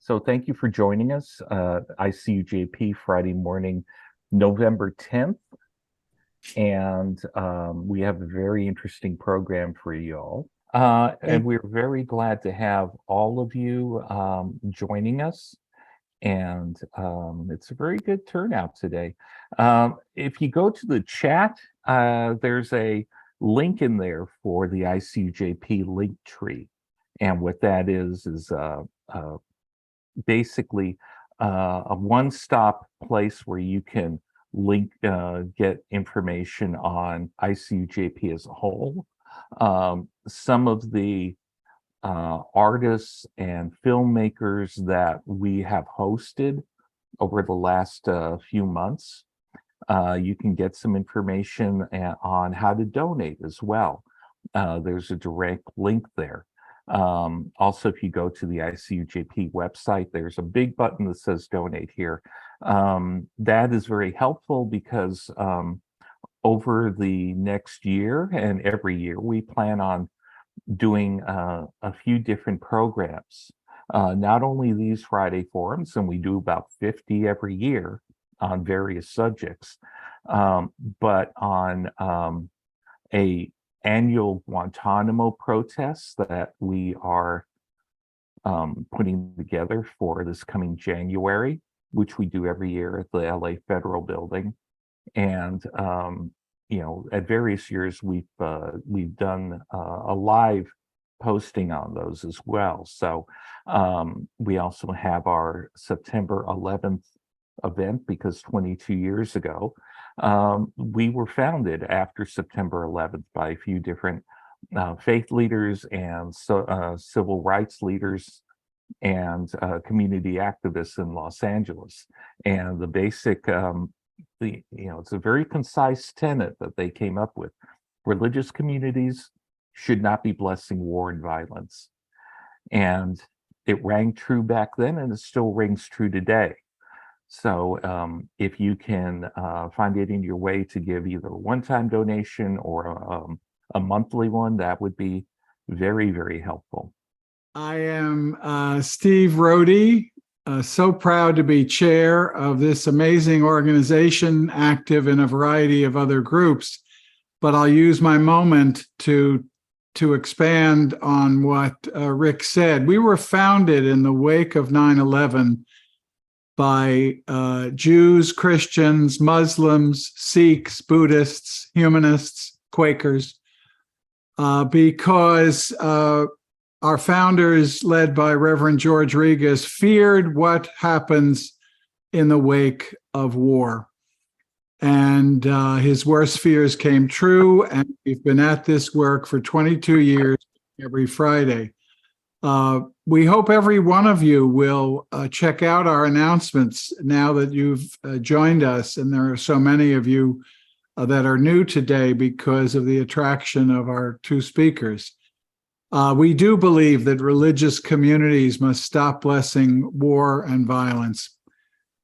So thank you for joining us, ICUJP Friday morning, November 10th. And we have a very interesting program for you all. And we're very glad to have all of you joining us. And it's a very good turnout today. If you go to the chat, there's a link in there for the ICUJP link tree. And what that is basically a one-stop place where you can link, get information on ICUJP as a whole. Some of the artists and filmmakers that we have hosted over the last few months. You can get some information on how to donate as well. There's a direct link there. Also, if you go to the ICUJP website, there's a big button that says donate here. That is very helpful because over the next year and every year, we plan on doing a few different programs. Not only these Friday forums, and we do about 50 every year on various subjects, but on a annual Guantanamo protest that we are putting together for this coming January, which we do every year at the LA Federal Building. And you know, at various years we've done a live posting on those as well. So we also have our September 11th event, because 22 years ago we were founded after September 11th by a few different faith leaders and civil rights leaders and community activists in Los Angeles. And the basic it's a very concise tenet that they came up with. Religious communities should not be blessing war and violence. And it rang true back then, and it still rings true today. So if you can find it in your way to give either a one-time donation or a monthly one, that would be very, very helpful. I am Steve Rohde, so proud to be chair of this amazing organization, active in a variety of other groups. But I'll use my moment to expand on what Rick said. We were founded in the wake of 9/11 by Jews, Christians, Muslims, Sikhs, Buddhists, humanists, Quakers, because our founders, led by Reverend George Regas, feared what happens in the wake of war. And his worst fears came true, and we've been at this work for 22 years, every Friday. We hope every one of you will check out our announcements now that you've joined us, and there are so many of you that are new today because of the attraction of our two speakers. We do believe that religious communities must stop blessing war and violence.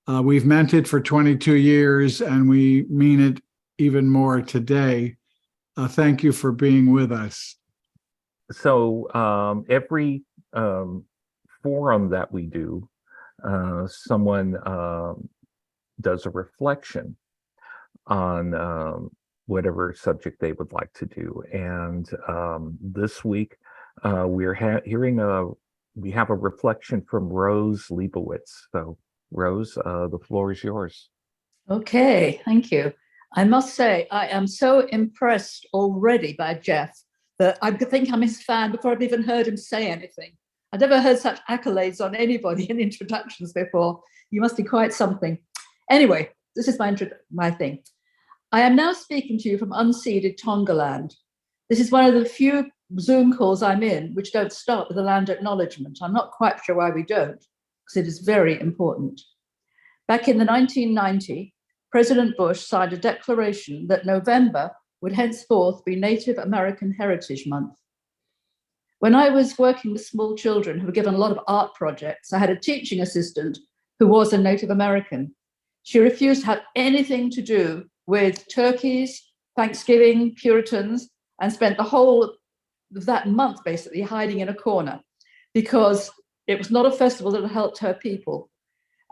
We've meant it for 22 years, and we mean it even more today. Thank you for being with us. So every forum that we do, someone does a reflection on whatever subject they would like to do. And this week, we're we have a reflection from Rose Leibowitz. So Rose, the floor is yours. Okay, thank you. I must say, I am so impressed already by Jeff that I think I'm his fan before I've even heard him say anything. I've never heard such accolades on anybody in introductions before. You must be quite something. Anyway, this is my thing. I am now speaking to you from unceded Tongaland. This is one of the few Zoom calls I'm in which don't start with a land acknowledgement. I'm not quite sure why we don't, because it is very important. Back in the 1990, President Bush signed a declaration that November would henceforth be Native American Heritage Month. When I was working with small children who were given a lot of art projects, I had a teaching assistant who was a Native American. She refused to have anything to do with turkeys, Thanksgiving, Puritans, and spent the whole of that month basically hiding in a corner because It was not a festival that helped her people.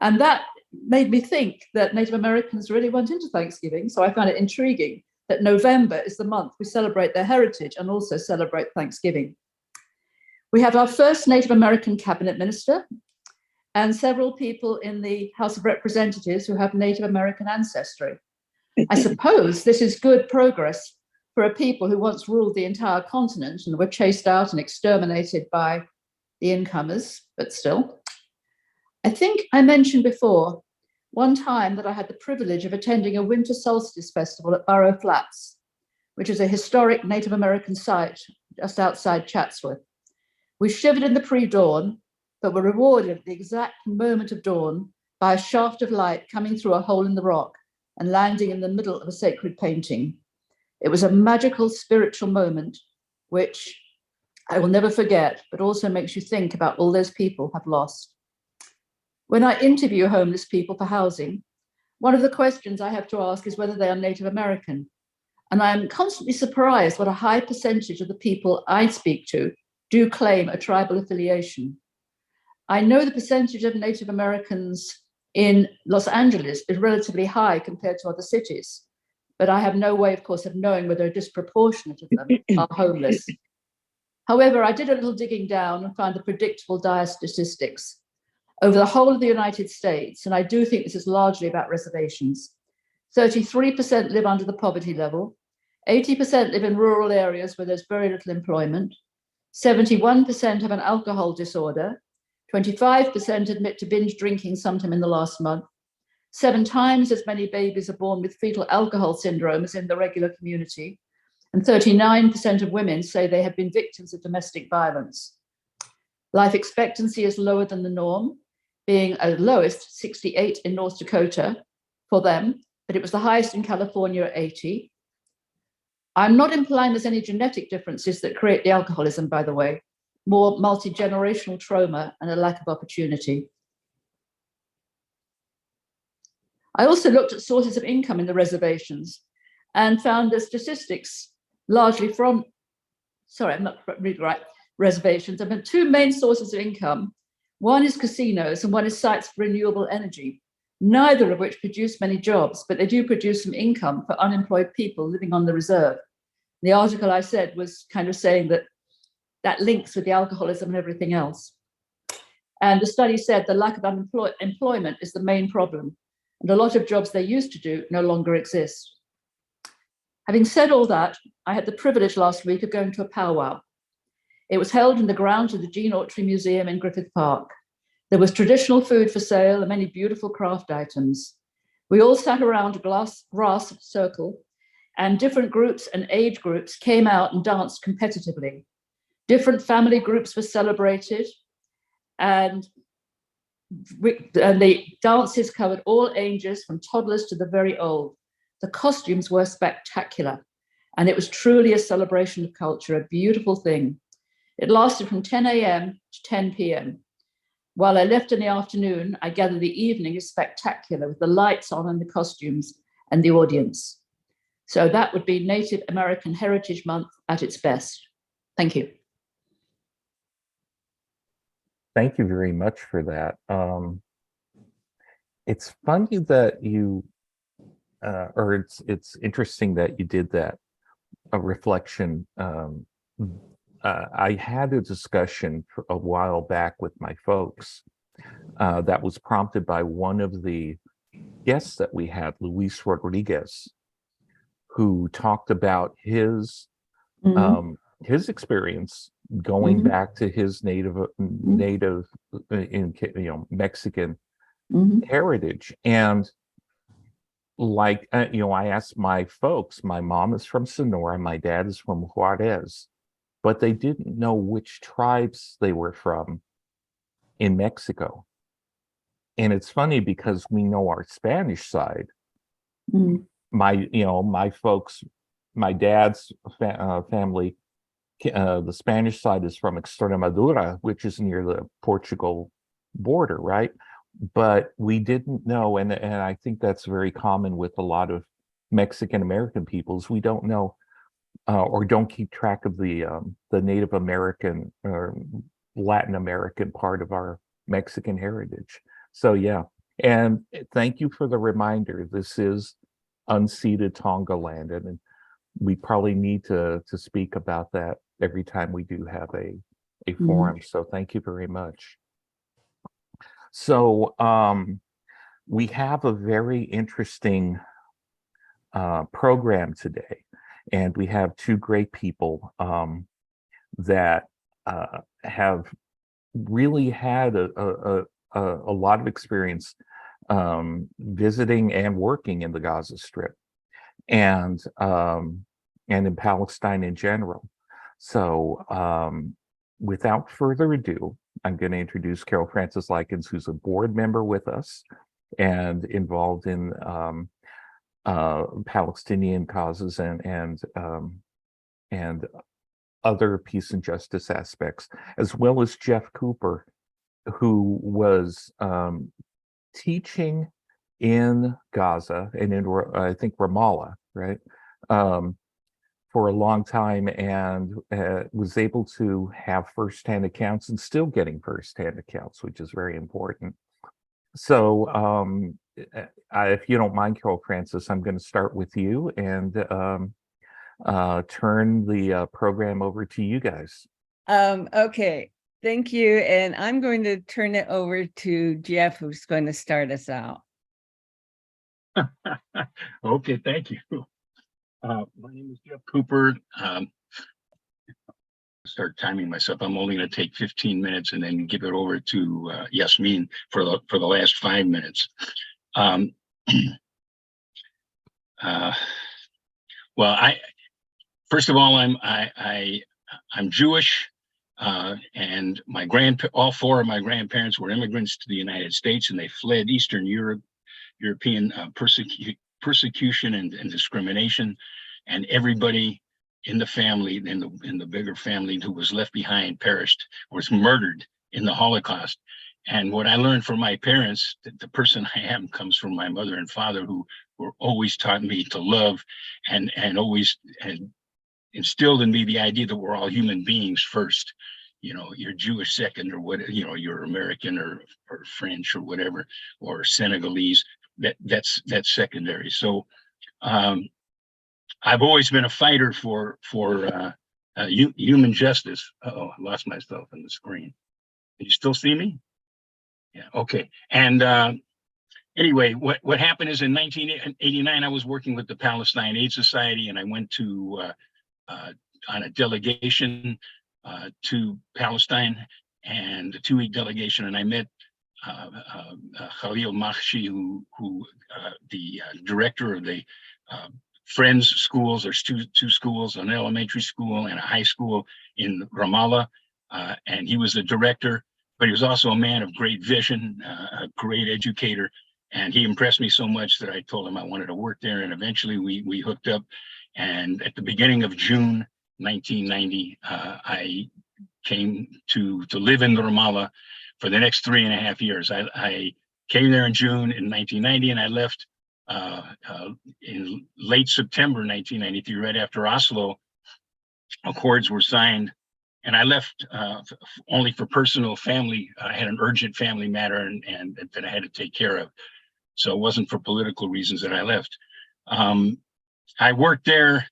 And that made me think that Native Americans really went into Thanksgiving. So I found it intriguing that November is the month we celebrate their heritage and also celebrate Thanksgiving. We have our first Native American cabinet minister and several people in the House of Representatives who have Native American ancestry. I suppose this is good progress for a people who once ruled the entire continent and were chased out and exterminated by the incomers, but still. I think I mentioned before one time that I had the privilege of attending a winter solstice festival at Burrow Flats, which is a historic Native American site just outside Chatsworth. We shivered in the pre-dawn, but were rewarded at the exact moment of dawn by a shaft of light coming through a hole in the rock and landing in the middle of a sacred painting. It was a magical spiritual moment, which I will never forget, but also makes you think about all those people have lost. When I interview homeless people for housing, one of the questions I have to ask is whether they are Native American. And I am constantly surprised what a high percentage of the people I speak to do claim a tribal affiliation. I know the percentage of Native Americans in Los Angeles is relatively high compared to other cities, but I have no way, of course, of knowing whether a disproportionate of them are homeless. However, I did a little digging down and found the predictable dire statistics. Over the whole of the United States, and I do think this is largely about reservations, 33% live under the poverty level, 80% live in rural areas where there's very little employment, 71% have an alcohol disorder, 25% admit to binge drinking sometime in the last month, 7 times as many babies are born with fetal alcohol syndrome as in the regular community, and 39% of women say they have been victims of domestic violence. Life expectancy is lower than the norm, being at lowest 68 in North Dakota for them, but it was the highest in California at 80. I'm not implying there's any genetic differences that create the alcoholism, by the way, more multi-generational trauma and a lack of opportunity. I also looked at sources of income in the reservations and found the statistics largely from, sorry, I'm not reading right, reservations. There have been 2 main sources of income. One is casinos and one is sites for renewable energy, neither of which produce many jobs, but they do produce some income for unemployed people living on the reserve. The article I said was kind of saying that that links with the alcoholism and everything else. And the study said the lack of employment is the main problem, and a lot of jobs they used to do no longer exist. Having said all that, I had the privilege last week of going to a powwow. It was held in the grounds of the Gene Autry Museum in Griffith Park. There was traditional food for sale and many beautiful craft items. We all sat around a grass circle, and different groups and age groups came out and danced competitively. Different family groups were celebrated, and the dances covered all ages, from toddlers to the very old. The costumes were spectacular, and it was truly a celebration of culture, a beautiful thing. It lasted from 10 a.m. to 10 p.m. While I left in the afternoon, I gather the evening is spectacular with the lights on and the costumes and the audience. So that would be Native American Heritage Month at its best. Thank you. Thank you very much for that. It's funny that you, or it's interesting that you did that, a reflection. I had a discussion for a while back with my folks that was prompted by one of the guests that we had, Luis Rodriguez, who talked about his experience going back to his native Mexican heritage. And like, I asked my folks, my mom is from Sonora, my dad is from Juarez, but they didn't know which tribes they were from in Mexico. And it's funny because we know our Spanish side. My folks, my dad's family, the Spanish side is from Extremadura, which is near the Portugal border, right? But we didn't know, and I think that's very common with a lot of Mexican American peoples. We don't know or don't keep track of the Native American Latin American part of our Mexican heritage. So yeah, and thank you for the reminder. This is unceded Tonga land, and we probably need to speak about that every time we do have a forum. So thank you very much. So we have a very interesting program today, and we have two great people that have really had a lot of experience visiting and working in the Gaza Strip and in Palestine in general. So without further ado, I'm going to introduce Carolfrances Likins, who's a board member with us and involved in Palestinian causes and other peace and justice aspects, as well as Jeff Cooper, who was teaching in Gaza and in, I think, Ramallah, right, for a long time, and was able to have firsthand accounts and still getting firsthand accounts, which is very important. So if you don't mind, Carolfrances, I'm going to start with you and turn the program over to you guys. Okay, thank you. And I'm going to turn it over to Jeff, who's going to start us out. Okay, thank you. My name is Jeff Cooper. Start timing myself. I'm only going to take 15 minutes and then give it over to Yasmin for the last 5 minutes. Well, first of all, I'm Jewish, and all four of my grandparents were immigrants to the United States, and they fled Eastern European persecution and discrimination, and everybody in the family, in the bigger family who was left behind, was murdered in the Holocaust. And what I learned from my parents, that the person I am comes from my mother and father, who were always taught me to love and always instilled in me the idea that we're all human beings first. You know, you're Jewish second, or what, you know, you're American or French or whatever, or Senegalese. That's secondary. So I've always been a fighter for human justice. Uh-oh, I lost myself on the screen. Can you still see me? Yeah, okay. And anyway, what happened is in 1989, I was working with the Palestine Aid Society, and I went to on a delegation to Palestine, and a 2-week delegation, and I met Khalil Mahshi, who the director of the Friends schools. There's two schools, an elementary school and a high school in Ramallah, and he was the director, but he was also a man of great vision, a great educator, and he impressed me so much that I told him I wanted to work there, and eventually we hooked up. And at the beginning of June 1990, I came to live in Ramallah for the next 3.5 years. I came there in June in 1990, and I left in late September 1993, right after Oslo Accords were signed. And I left only for personal family. I had an urgent family matter and that I had to take care of. So it wasn't for political reasons that I left. I worked there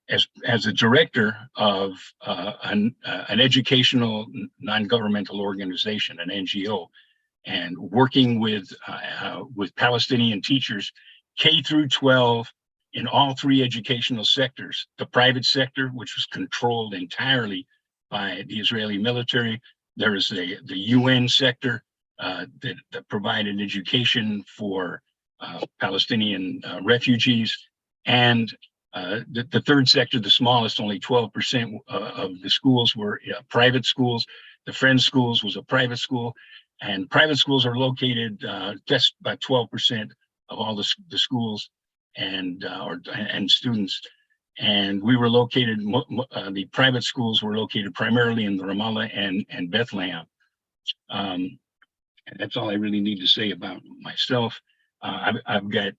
as a director of an educational non-governmental organization, an NGO, and working with Palestinian teachers, K through 12, in all 3 educational sectors: the private sector, which was controlled entirely by the Israeli military. There is the UN sector that provided education for Palestinian refugees, and the third sector, the smallest, only 12% of the schools were private schools. The Friends schools was a private school, and private schools are located just about 12% of all the schools and students. And we were located, the private schools were located primarily in the Ramallah and Bethlehem. And that's all I really need to say about myself. I've got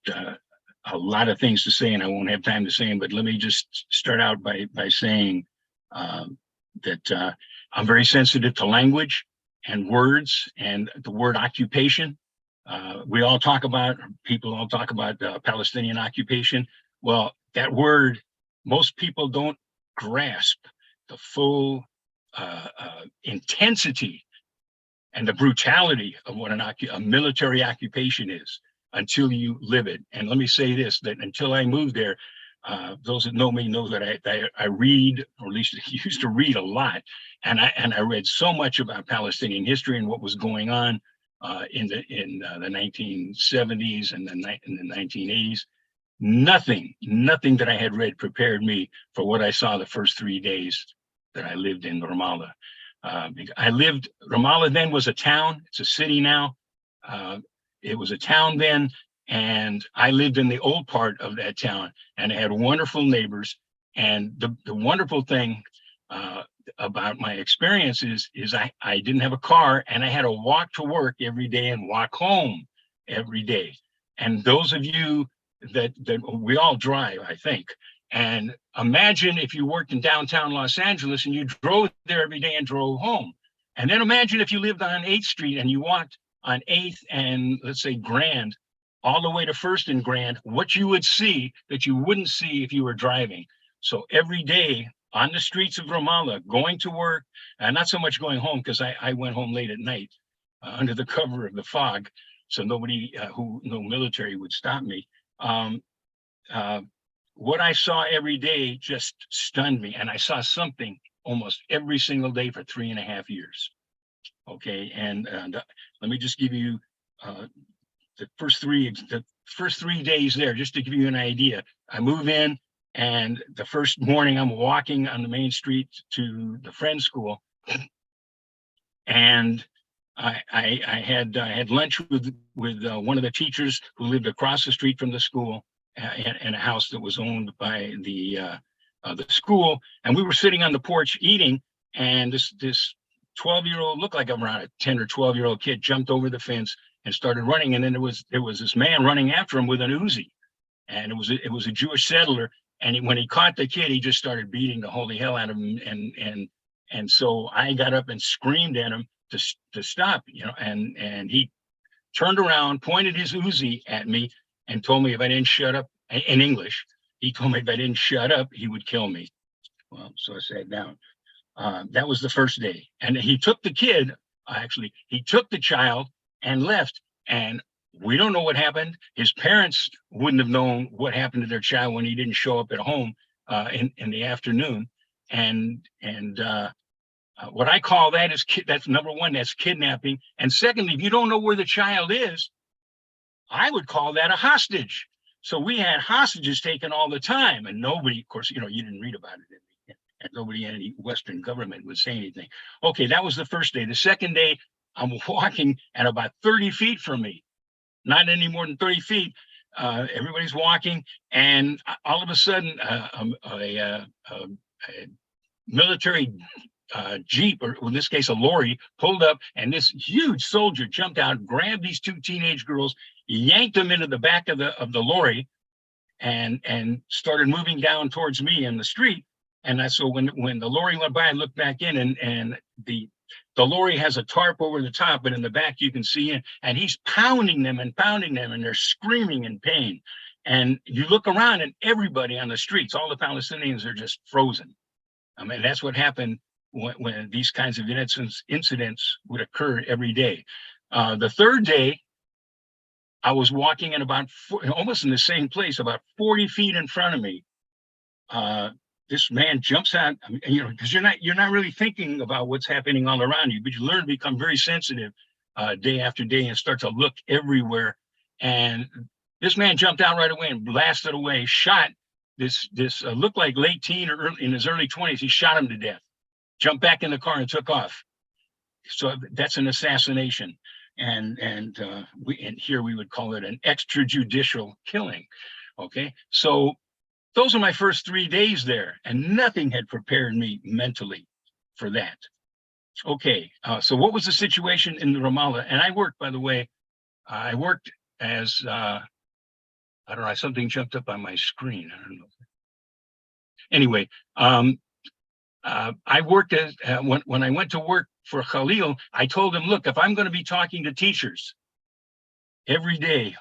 a lot of things to say, and I won't have time to say them, but let me just start out by saying that I'm very sensitive to language and words and the word occupation. People all talk about Palestinian occupation. Well, that word, most people don't grasp the full intensity and the brutality of what a military occupation is until you live it. And let me say this, that until I moved there, those that know me know that I read, or at least used to read a lot. And I read so much about Palestinian history and what was going on in the 1970s and in the 1980s. Nothing that I had read prepared me for what I saw the first 3 days that I lived in Ramallah. Ramallah then was a town. It's a city now. It was a town then, and I lived in the old part of that town, and I had wonderful neighbors. And the wonderful thing about my experience is I didn't have a car, and I had to walk to work every day and walk home every day. And those of you that we all drive, I think. And imagine if you worked in downtown Los Angeles and you drove there every day and drove home. And then imagine if you lived on 8th Street and you walked on 8th and, let's say, Grand, all the way to 1st and Grand, what you would see that you wouldn't see if you were driving. So every day on the streets of Ramallah, going to work, and not so much going home, because I went home late at night under the cover of the fog, so nobody no military would stop me. What I saw every day just stunned me, and I saw something almost every single day for 3.5 years. Okay, and let me just give you the first three days there, just to give you an idea. I move in, and the first morning I'm walking on the main street to the Friends School, and I had lunch with one of the teachers who lived across the street from the school, in a house that was owned by the school. And we were sitting on the porch eating, and this 12-year-old, looked like around a 10 or 12-year-old kid, jumped over the fence and started running. And then there was this man running after him with an Uzi, and it was a Jewish settler. And when he caught the kid, he just started beating the holy hell out of him. And so I got up and screamed at him to stop, and he turned around, pointed his Uzi at me, and told me if I didn't shut up, in English, he told me if I didn't shut up, he would kill me. Well, so I sat down. That was the first day. And he took the kid, he took the child and left. And we don't know what happened. His parents wouldn't have known what happened to their child when he didn't show up at home in the afternoon. And what I call that is, that's number one, that's kidnapping. And secondly, if you don't know where the child is, I would call that a hostage. So we had hostages taken all the time, and nobody, of course, you didn't read about it, and nobody in any Western government would say anything. Okay, that was the first day. The second day, I'm walking, and about 30 feet from me, not any more than 30 feet, everybody's walking, and all of a sudden, a military Jeep, or in this case a lorry, pulled up, and this huge soldier jumped out, grabbed these two teenage girls, yanked them into the back of the lorry, and started moving down towards me in the street. And so when the lorry went by, I looked back in, and the lorry has a tarp over the top, but in the back you can see in, and he's pounding them, and they're screaming in pain. And you look around, and everybody on the streets, all the Palestinians, are just frozen. I mean, that's what happened when these kinds of incidents would occur every day. The third day, I was walking in almost in the same place, about 40 feet in front of me. This man jumps out, because you're not really thinking about what's happening all around you, but you learn to become very sensitive day after day and start to look everywhere. And this man jumped out right away and blasted away, shot this looked like late teen or in his early 20s. He shot him to death, jumped back in the car and took off. So that's an assassination. And here we would call it an extrajudicial killing. Okay, so those are my first 3 days there, and nothing had prepared me mentally for that. Okay, so what was the situation in Ramallah? And I worked, by the way, I worked as, I don't know, something jumped up on my screen. I don't know. Anyway, I worked as, when I went to work for Khalil, I told him, look, if I'm going to be talking to teachers every day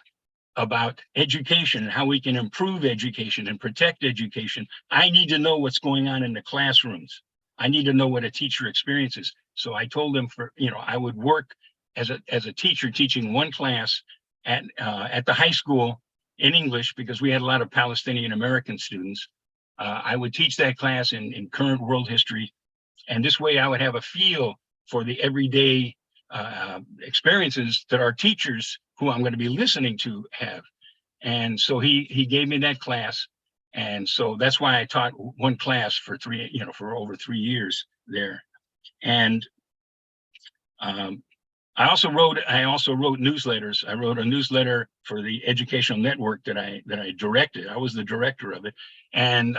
about education and how we can improve education and protect education, I need to know what's going on in the classrooms. I need to know what a teacher experiences. So I told him I would work as a teacher teaching one class at the high school in English, because we had a lot of Palestinian American students. I would teach that class in current world history. And this way I would have a feel for the everyday experiences that our teachers who I'm going to be listening to have. And so he gave me that class. And so that's why I taught one class for over 3 years there. And I also wrote newsletters. I wrote a newsletter for the educational network that I directed. I was the director of it. And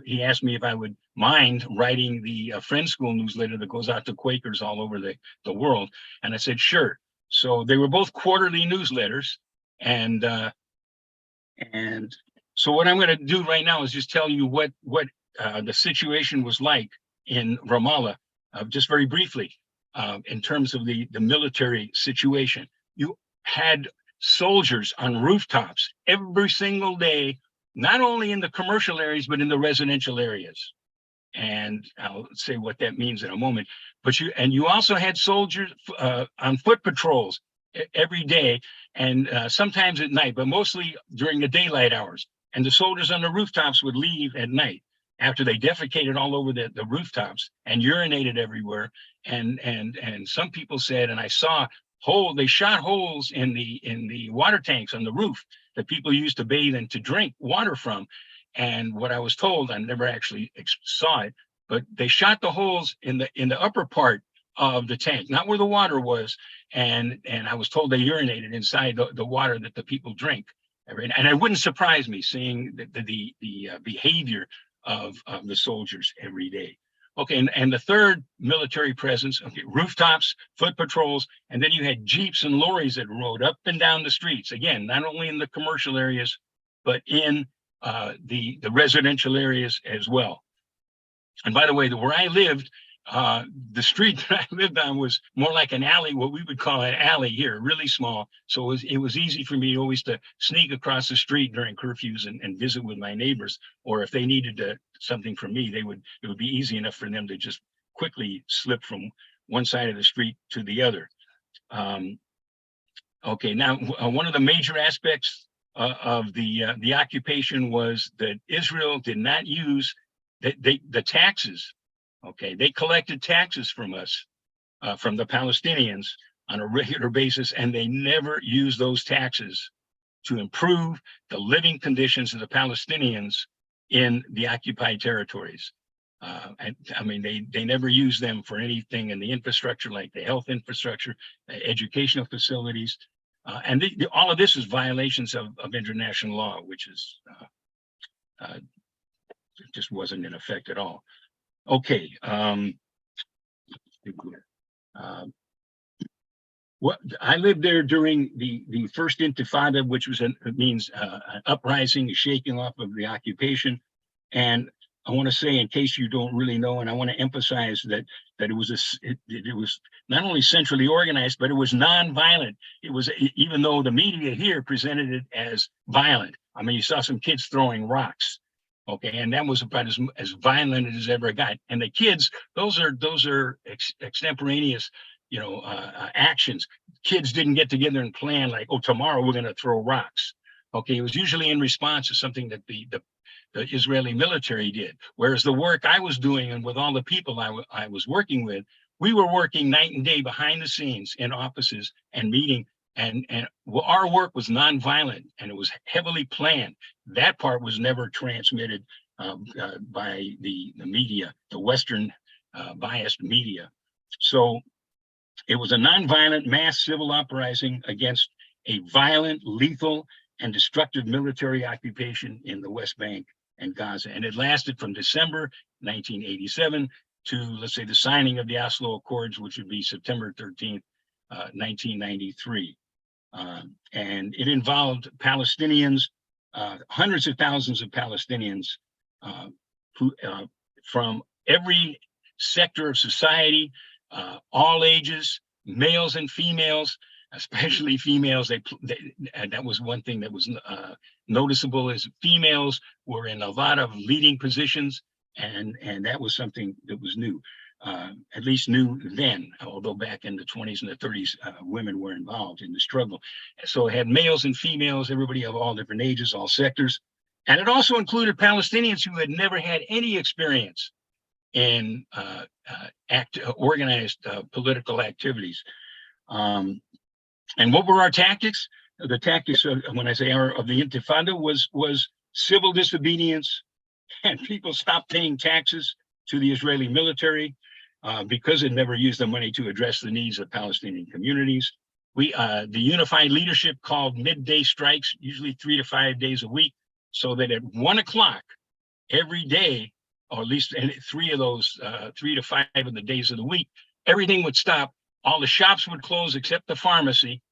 he asked me if I would mind writing the Friend School newsletter that goes out to Quakers all over the world. And I said, sure. So they were both quarterly newsletters. And so what I'm going to do right now is just tell you what the situation was like in Ramallah, just very briefly. In terms of the military situation, you had soldiers on rooftops every single day, not only in the commercial areas, but in the residential areas. And I'll say what that means in a moment. But you also had soldiers on foot patrols every day, and sometimes at night, but mostly during the daylight hours. And the soldiers on the rooftops would leave at night after they defecated all over the rooftops and urinated everywhere. And some people said, and I saw they shot holes in the water tanks on the roof that people used to bathe and to drink water from. And what I was told, I never actually saw it, but they shot the holes in the upper part of the tank, not where the water was. And I was told they urinated inside the water that the people drink. And it wouldn't surprise me seeing the behavior of the soldiers every day. Okay, and the third military presence, rooftops, foot patrols, and then you had jeeps and lorries that rode up and down the streets. Again, not only in the commercial areas, but in the residential areas as well. And by the way, where I lived, the street that I lived on was more like an alley, what we would call an alley here, really small. So it was easy for me always to sneak across the street during curfews and visit with my neighbors, or if they needed something from me, it would be easy enough for them to just quickly slip from one side of the street to the other. Okay, now one of the major aspects of the occupation was that Israel did not use the taxes. Okay, they collected taxes from us, from the Palestinians on a regular basis, and they never used those taxes to improve the living conditions of the Palestinians in the occupied territories. And I mean, they never used them for anything in the infrastructure, like the health infrastructure, educational facilities. And all of this is violations of international law, which is just wasn't in effect at all. Okay. I lived there during the first Intifada, which was means an uprising, a shaking off of the occupation. And I want to say, in case you don't really know, and I want to emphasize that it was not only centrally organized, but it was nonviolent. It was, even though the media here presented it as violent. I mean, you saw some kids throwing rocks. Okay, and that was about as violent as it ever got. And the kids, those are extemporaneous, actions. Kids didn't get together and plan like, oh, tomorrow we're going to throw rocks. Okay, it was usually in response to something that the Israeli military did. Whereas the work I was doing, and with all the people I was working with, we were working night and day behind the scenes in offices and meeting. And our work was nonviolent, and it was heavily planned. That part was never transmitted by the media, the Western biased media. So it was a nonviolent mass civil uprising against a violent, lethal, and destructive military occupation in the West Bank and Gaza. And it lasted from December 1987 to, let's say, the signing of the Oslo Accords, which would be September 13th, 1993. And it involved Palestinians, hundreds of thousands of Palestinians who from every sector of society, all ages, males and females, especially females. That was one thing that was noticeable, is females were in a lot of leading positions, and that was something that was new, at least new then, although back in the 20s and the 30s, women were involved in the struggle. So it had males and females, everybody of all different ages, all sectors. And it also included Palestinians who had never had any experience in organized political activities. And what were our tactics? The tactics, when I say of the Intifada, was civil disobedience, and people stopped paying taxes to the Israeli military because it never used the money to address the needs of Palestinian communities. The unified leadership called midday strikes, usually 3 to 5 days a week, so that at 1 o'clock every day, or at least 3 to 5 of the days of the week, everything would stop. All the shops would close except the pharmacy,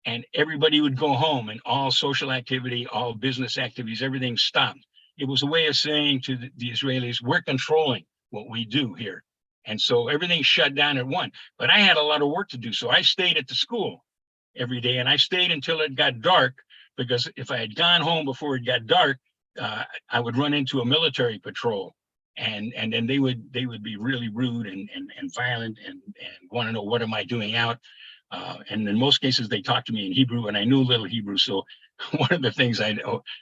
and everybody would go home, and all social activity, all business activities, everything stopped. It was a way of saying to the Israelis, we're controlling what we do here. And so everything shut down at 1. But I had a lot of work to do, so I stayed at the school every day, and I stayed until it got dark, because if I had gone home before it got dark, I would run into a military patrol, and then they would be really rude and violent and want to know, what am I doing out? And in most cases, they talked to me in Hebrew, and I knew a little Hebrew. So one of the things I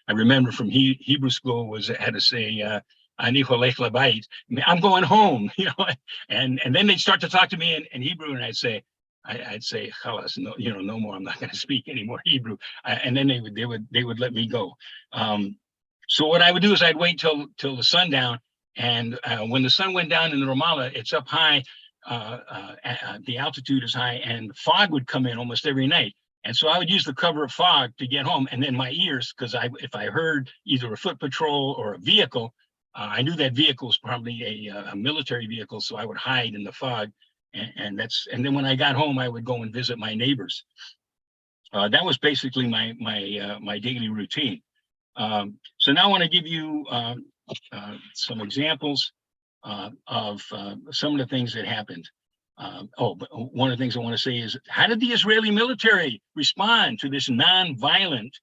remember from Hebrew school was I had to say, "Ani holech labayit," I'm going home, and then they'd start to talk to me in Hebrew, and I'd say, "Chalas, no, no more. I'm not going to speak any more Hebrew." And then they would let me go. So what I would do is I'd wait till the sundown, and when the sun went down in the Ramallah, it's up high. The altitude is high, and fog would come in almost every night. And so I would use the cover of fog to get home, and then my ears, because if I heard either a foot patrol or a vehicle, I knew that vehicle was probably a military vehicle, so I would hide in the fog, and then when I got home, I would go and visit my neighbors. That was basically my daily routine. So now I want to give you some examples of some of the things that happened. But one of the things I want to say is, how did the Israeli military respond to this nonviolent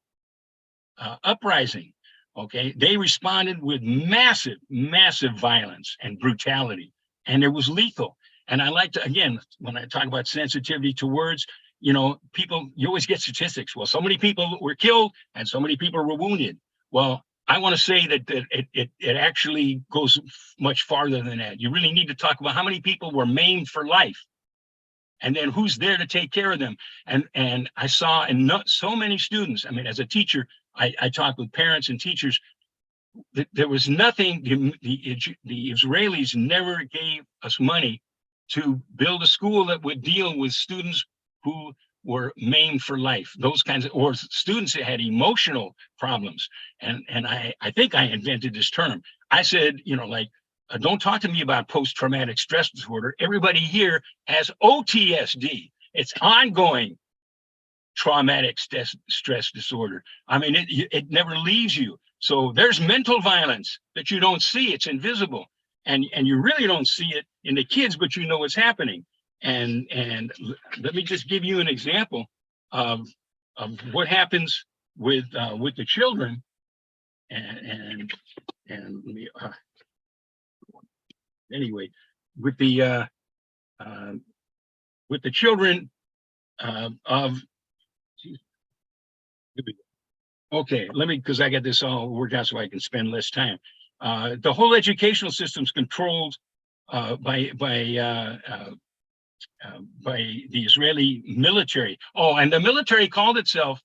uprising? Okay, they responded with massive violence and brutality, and it was lethal. And I like to, again, when I talk about sensitivity to words, people, you always get statistics. Well, so many people were killed and so many people were wounded. Well, I want to say that it actually goes much farther than that. You really need to talk about how many people were maimed for life, and then who's there to take care of them. And I saw so many students. I mean, as a teacher, I talked with parents and teachers. There was nothing. The Israelis never gave us money to build a school that would deal with students who were maimed for life, those kinds of, or students that had emotional problems. And I think I invented this term. I said, don't talk to me about post-traumatic stress disorder. Everybody here has OTSD. It's ongoing traumatic stress disorder. I mean, it never leaves you. So there's mental violence that you don't see. It's invisible. And you really don't see it in the kids, but you know what's happening. And let me just give you an example of what happens with the children. And let me anyway, with the children of. Okay, because I got this all worked out so I can spend less time. The whole educational system's controlled by the Israeli military. Oh, and the military called itself,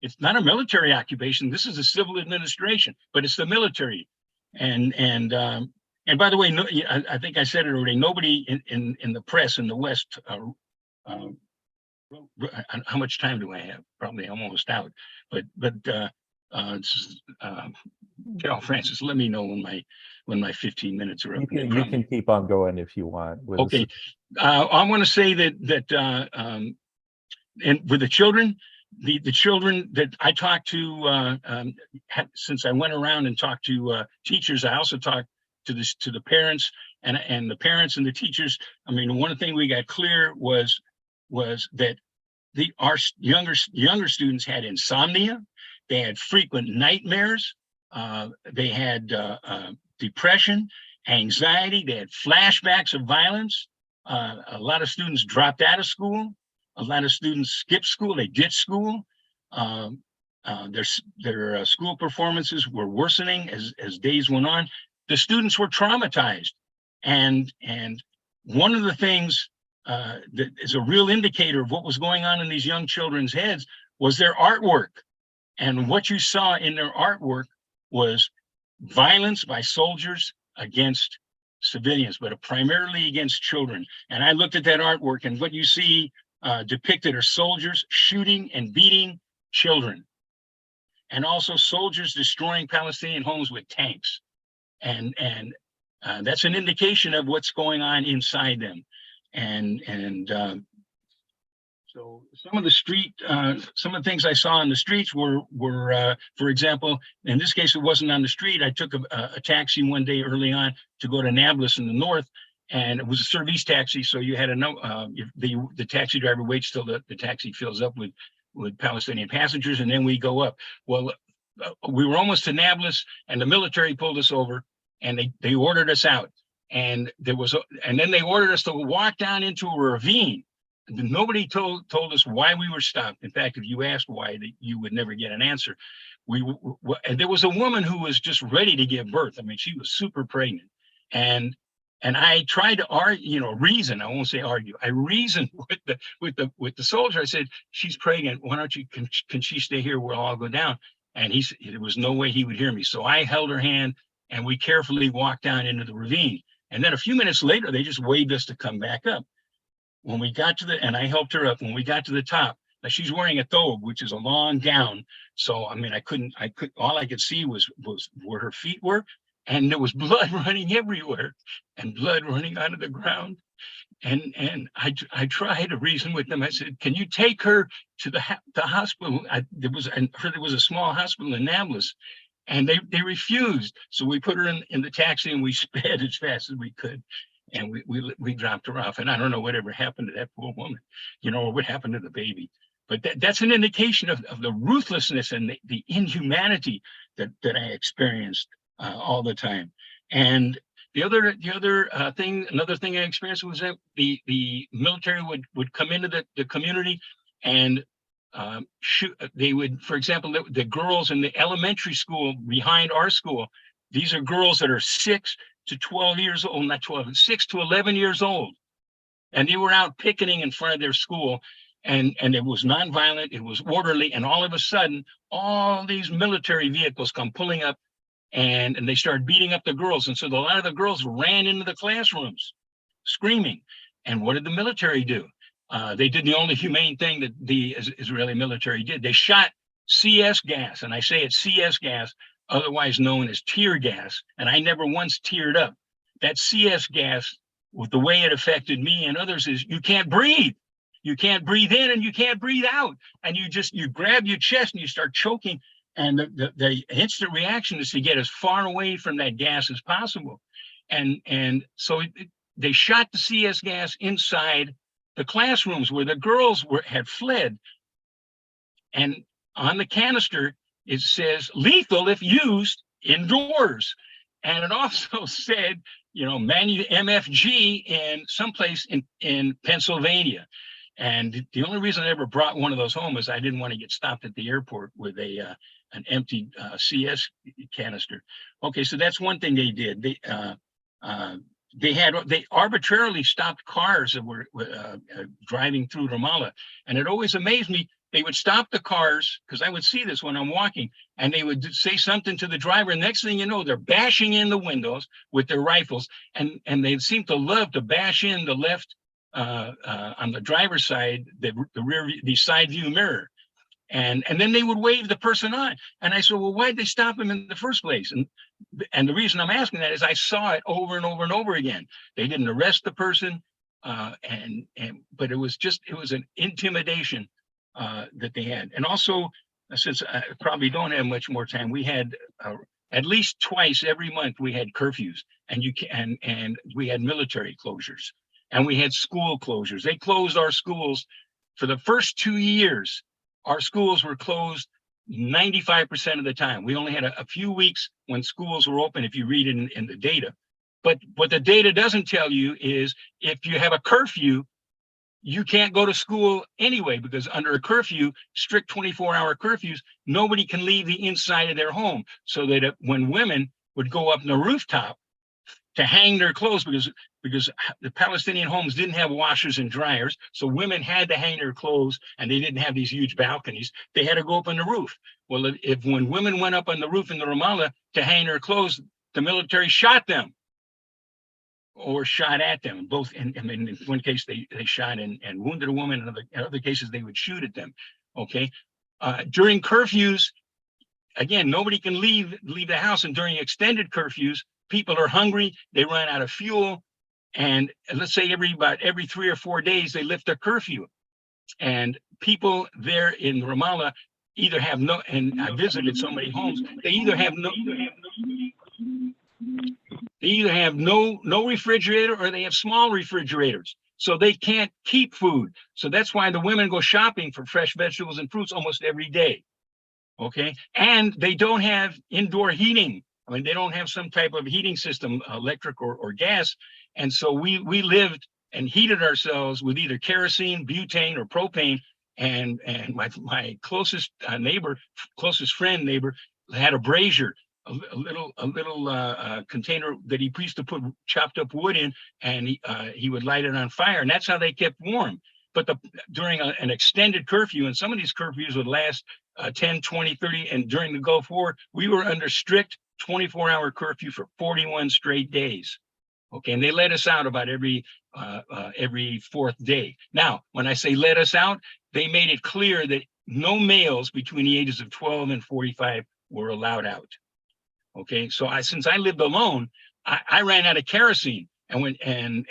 it's not a military occupation. This is a civil administration, but it's the military. And by the way, I think I said it already. Nobody in the press in the West. How much time do I have? Probably I'm almost out. But Carolfrances, let me know when my 15 minutes are up. You can keep on going if you want. Okay, I want to say that and with the children, the children that I talked to, since I went around and talked to teachers, I also talked the parents and the parents and the teachers. I mean, one thing we got clear was that our younger students had insomnia, they had frequent nightmares, they had depression, anxiety, they had flashbacks of violence. A lot of students dropped out of school. A lot of students skipped school. They ditched school. Their school performances were worsening as days went on. The students were traumatized, and one of the things that is a real indicator of what was going on in these young children's heads was their artwork. And what you saw in their artwork was violence by soldiers against civilians, but primarily against children. And I looked at that artwork, and what you see depicted are soldiers shooting and beating children, and also soldiers destroying Palestinian homes with tanks. And that's an indication of what's going on inside them. So some of the things I saw on the streets were for example, in this case, it wasn't on the street. I took a taxi one day early on to go to Nablus in the north, and it was a service taxi. So you had the taxi driver waits till the taxi fills up with Palestinian passengers, and then we go up. Well, we were almost to Nablus, and the military pulled us over, and they ordered us out. And then they ordered us to walk down into a ravine. Nobody told us why we were stopped. In fact, if you asked why, you would never get an answer. And there was a woman who was just ready to give birth. I mean, she was super pregnant, and I tried to reason. I won't say argue. I reasoned with the soldier. I said, "She's pregnant. Why don't you? Can she stay here? We'll all go down." And there was no way he would hear me. So I held her hand, and we carefully walked down into the ravine. And then a few minutes later, they just waved us to come back up. When we got and I helped her up. When we got to the top, now she's wearing a thobe, which is a long gown. So I mean, all I could see was where her feet were, and there was blood running everywhere, and blood running out of the ground. And I tried to reason with them. I said, "Can you take her to the hospital?" There was a small hospital in Nablus, and they refused. So we put her in the taxi, and we sped as fast as we could. And we dropped her off. And I don't know whatever happened to that poor woman, or what happened to the baby. But that's an indication of the ruthlessness and the inhumanity that I experienced all the time. And another thing I experienced was that the military would come into the community and shoot. They would, for example, the girls in the elementary school behind our school. These are girls that are 6 to 12 years old, not 12, 6 to 11 years old. And they were out picketing in front of their school, and it was nonviolent, it was orderly, and all of a sudden, all these military vehicles come pulling up, and they started beating up the girls. And so a lot of the girls ran into the classrooms, screaming. And what did the military do? They did the only humane thing that the Israeli military did. They shot CS gas, and I say it's CS gas, otherwise known as tear gas, and I never once teared up. That CS gas, with the way it affected me and others, is you can't breathe. You can't breathe in and you can't breathe out. And you grab your chest and you start choking. And the instant reaction is to get as far away from that gas as possible. And so they shot the CS gas inside the classrooms where the girls had fled. And on the canister, it says lethal if used indoors. And it also said, MFG in someplace in Pennsylvania. And the only reason I ever brought one of those home is I didn't want to get stopped at the airport with an empty CS canister. Okay, so that's one thing they did. They arbitrarily stopped cars that were driving through Ramallah. And it always amazed me. They would stop the cars, because I would see this when I'm walking, and they would say something to the driver. And next thing you know, they're bashing in the windows with their rifles. And they seem to love to bash in the left on the driver's side, the side view mirror. And then they would wave the person on. And I said, well, why'd they stop him in the first place? And the reason I'm asking that is I saw it over and over and over again. They didn't arrest the person, but it was an intimidation that they had. And also, since I probably don't have much more time, we had At least twice every month we had curfews, and and we had military closures, and we had school closures. They closed our schools for the first 2 years. Our schools were closed 95% of the time. We only had a few weeks when schools were open, if you read it in the data. But what the data doesn't tell you is if you have a curfew, you can't go to school anyway, because under a curfew, strict 24-hour curfews, nobody can leave the inside of their home. So that when women would go up on the rooftop to hang their clothes, because the Palestinian homes didn't have washers and dryers, so women had to hang their clothes, and they didn't have these huge balconies. They had to go up on the roof. Well, if when women went up on the roof in the Ramallah to hang their clothes, the military shot them or shot at them. Both, in one case they shot and wounded a woman, in other cases they would shoot at them. Okay, during curfews, again, nobody can leave the house, and during extended curfews, people are hungry, they run out of fuel, and let's say about every 3 or 4 days they lift a curfew, and people there in Ramallah either have no, and I visited so many homes, they either have no refrigerator, or they have small refrigerators, so they can't keep food. So that's why the women go shopping for fresh vegetables and fruits almost every day. Okay, and they don't have indoor heating. I mean, they don't have some type of heating system, electric or gas. And so we lived and heated ourselves with either kerosene, butane, or propane. And my closest friend neighbor had a brazier, a little container that he used to put chopped up wood in, and he would light it on fire, and that's how they kept warm. But during an extended curfew, and some of these curfews would last 10, 20, 30, and during the Gulf War, we were under strict 24-hour curfew for 41 straight days. Okay, and they let us out about every fourth day. Now, when I say let us out, they made it clear that no males between the ages of 12 and 45 were allowed out. Okay, so since I lived alone, I ran out of kerosene, and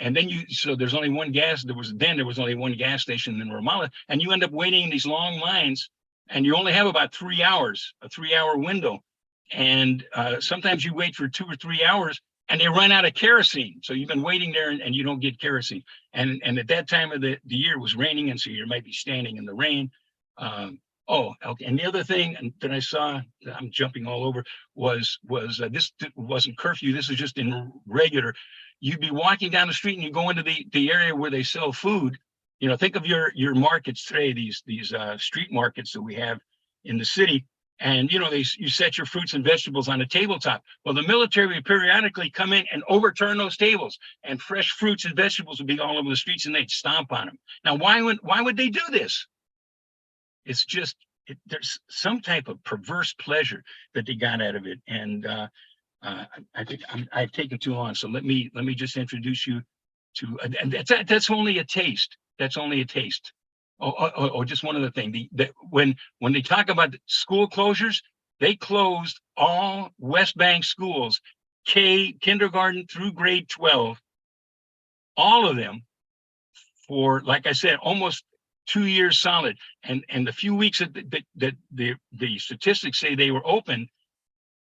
then so there's only one gas. There was only one gas station in Ramallah, and you end up waiting in these long lines, and you only have about 3 hours, a 3-hour window. And sometimes you wait for 2 or 3 hours, and they run out of kerosene. So you've been waiting there, and you don't get kerosene. And at that time of the year, it was raining, and so you might be standing in the rain. Oh, okay. And the other thing that I saw, I'm jumping all over, was this wasn't curfew. This is just in regular. You'd be walking down the street, and you go into the area where they sell food. You know, think of your markets today, these street markets that we have in the city. And, you know, you set your fruits and vegetables on a tabletop. Well, the military would periodically come in and overturn those tables, and fresh fruits and vegetables would be all over the streets, and they'd stomp on them. Now, why would they do this? It's just, there's some type of perverse pleasure that they got out of it. And I think I've taken too long. So let me just introduce you to, and that's only a taste. That's only a taste. Oh, just one other thing. When they talk about school closures, they closed all West Bank schools, kindergarten through grade 12, all of them, for, like I said, almost 2 years solid. And the few weeks that the statistics say they were open,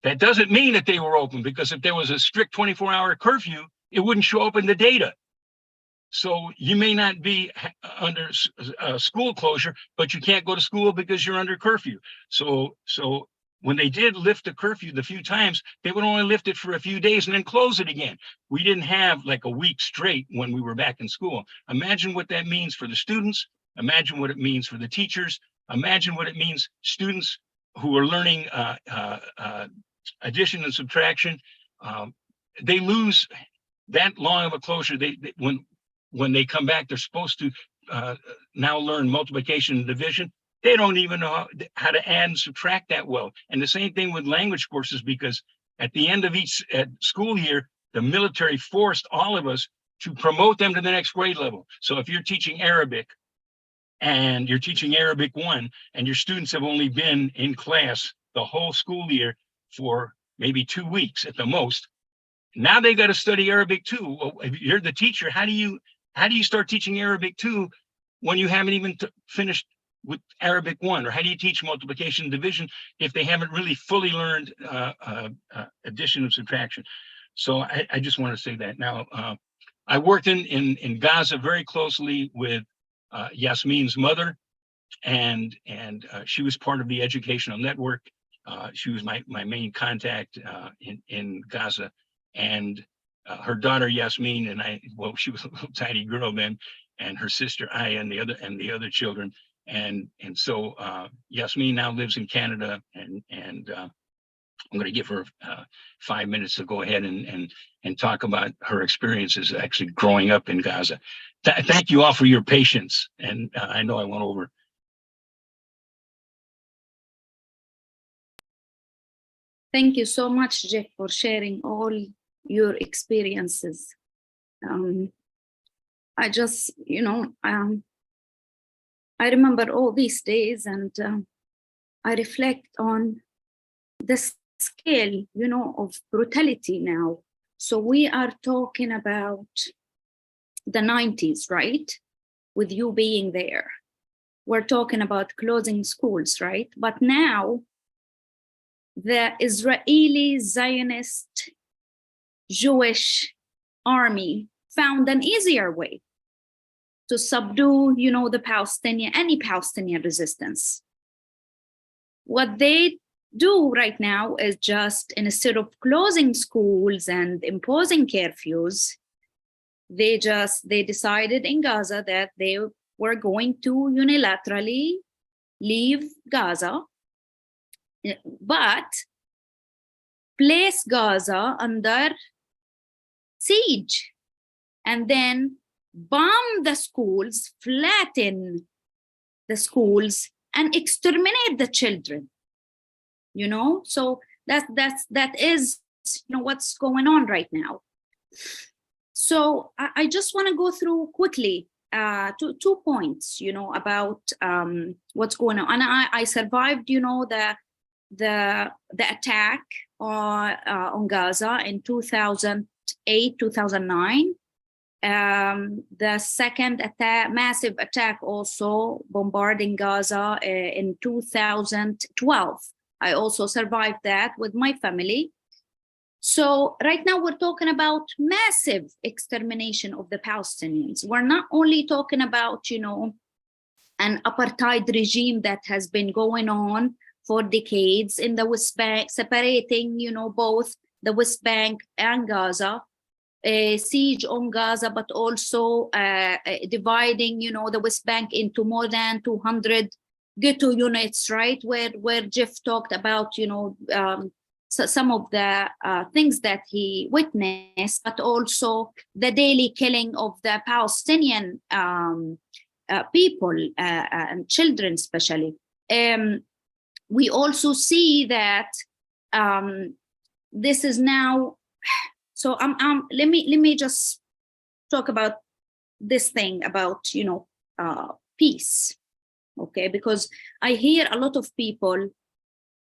that doesn't mean that they were open, because if there was a strict 24-hour curfew, it wouldn't show up in the data. So you may not be under school closure, but you can't go to school because you're under curfew. So when they did lift the curfew the few times, they would only lift it for a few days and then close it again. We didn't have like a week straight when we were back in school. Imagine what that means for the students. Imagine what it means for the teachers. Imagine what it means students who are learning addition and subtraction. They lose that long of a closure. When they come back, they're supposed to now learn multiplication and division. They don't even know how to add and subtract that well. And the same thing with language courses, because at the end of each school year, the military forced all of us to promote them to the next grade level. So if you're teaching Arabic and you're teaching Arabic 1, and your students have only been in class the whole school year for maybe 2 weeks at the most, now they got to study Arabic 2. Well, if you're the teacher, how do you start teaching Arabic 2 when you haven't even finished with Arabic 1, or how do you teach multiplication and division if they haven't really fully learned addition and subtraction? So I just want to say that. Now, I worked in Gaza very closely with Yasmin's mother, and she was part of the educational network. She was my main contact in Gaza, and her daughter Yasmin and I. Well, she was a little tiny girl then, and her sister Aya and the other children. And so Yasmin now lives in Canada, and I'm going to give her 5 minutes to go ahead and talk about her experiences actually growing up in Gaza. Thank you all for your patience, and I know I went over. Thank you so much, Jeff, for sharing all your experiences. I just, I remember all these days, and I reflect on the scale, of brutality now. So we are talking about the 90s, right? With you being there. We're talking about closing schools, right? But now, the Israeli Zionist Jewish army found an easier way to subdue, any Palestinian resistance. What they do right now is just, instead of closing schools and imposing curfews, they decided in Gaza that they were going to unilaterally leave Gaza, but place Gaza under siege, and then bomb the schools, flatten the schools, and exterminate the children. So that is what's going on right now. So I just want to go through quickly two points, about what's going on. And I survived, the attack on Gaza in 2008, 2009. The second attack, massive attack, also bombarding Gaza in 2012. I also survived that with my family. So right now we're talking about massive extermination of the Palestinians. We're not only talking about, an apartheid regime that has been going on for decades in the West Bank, separating, both the West Bank and Gaza, siege on Gaza, but also dividing, the West Bank into more than 200 ghetto units, right? Where Jeff talked about, some of the things that he witnessed, but also the daily killing of the Palestinian people and children, especially. We also see that this is now. So let me just talk about this thing about peace, okay? Because I hear a lot of people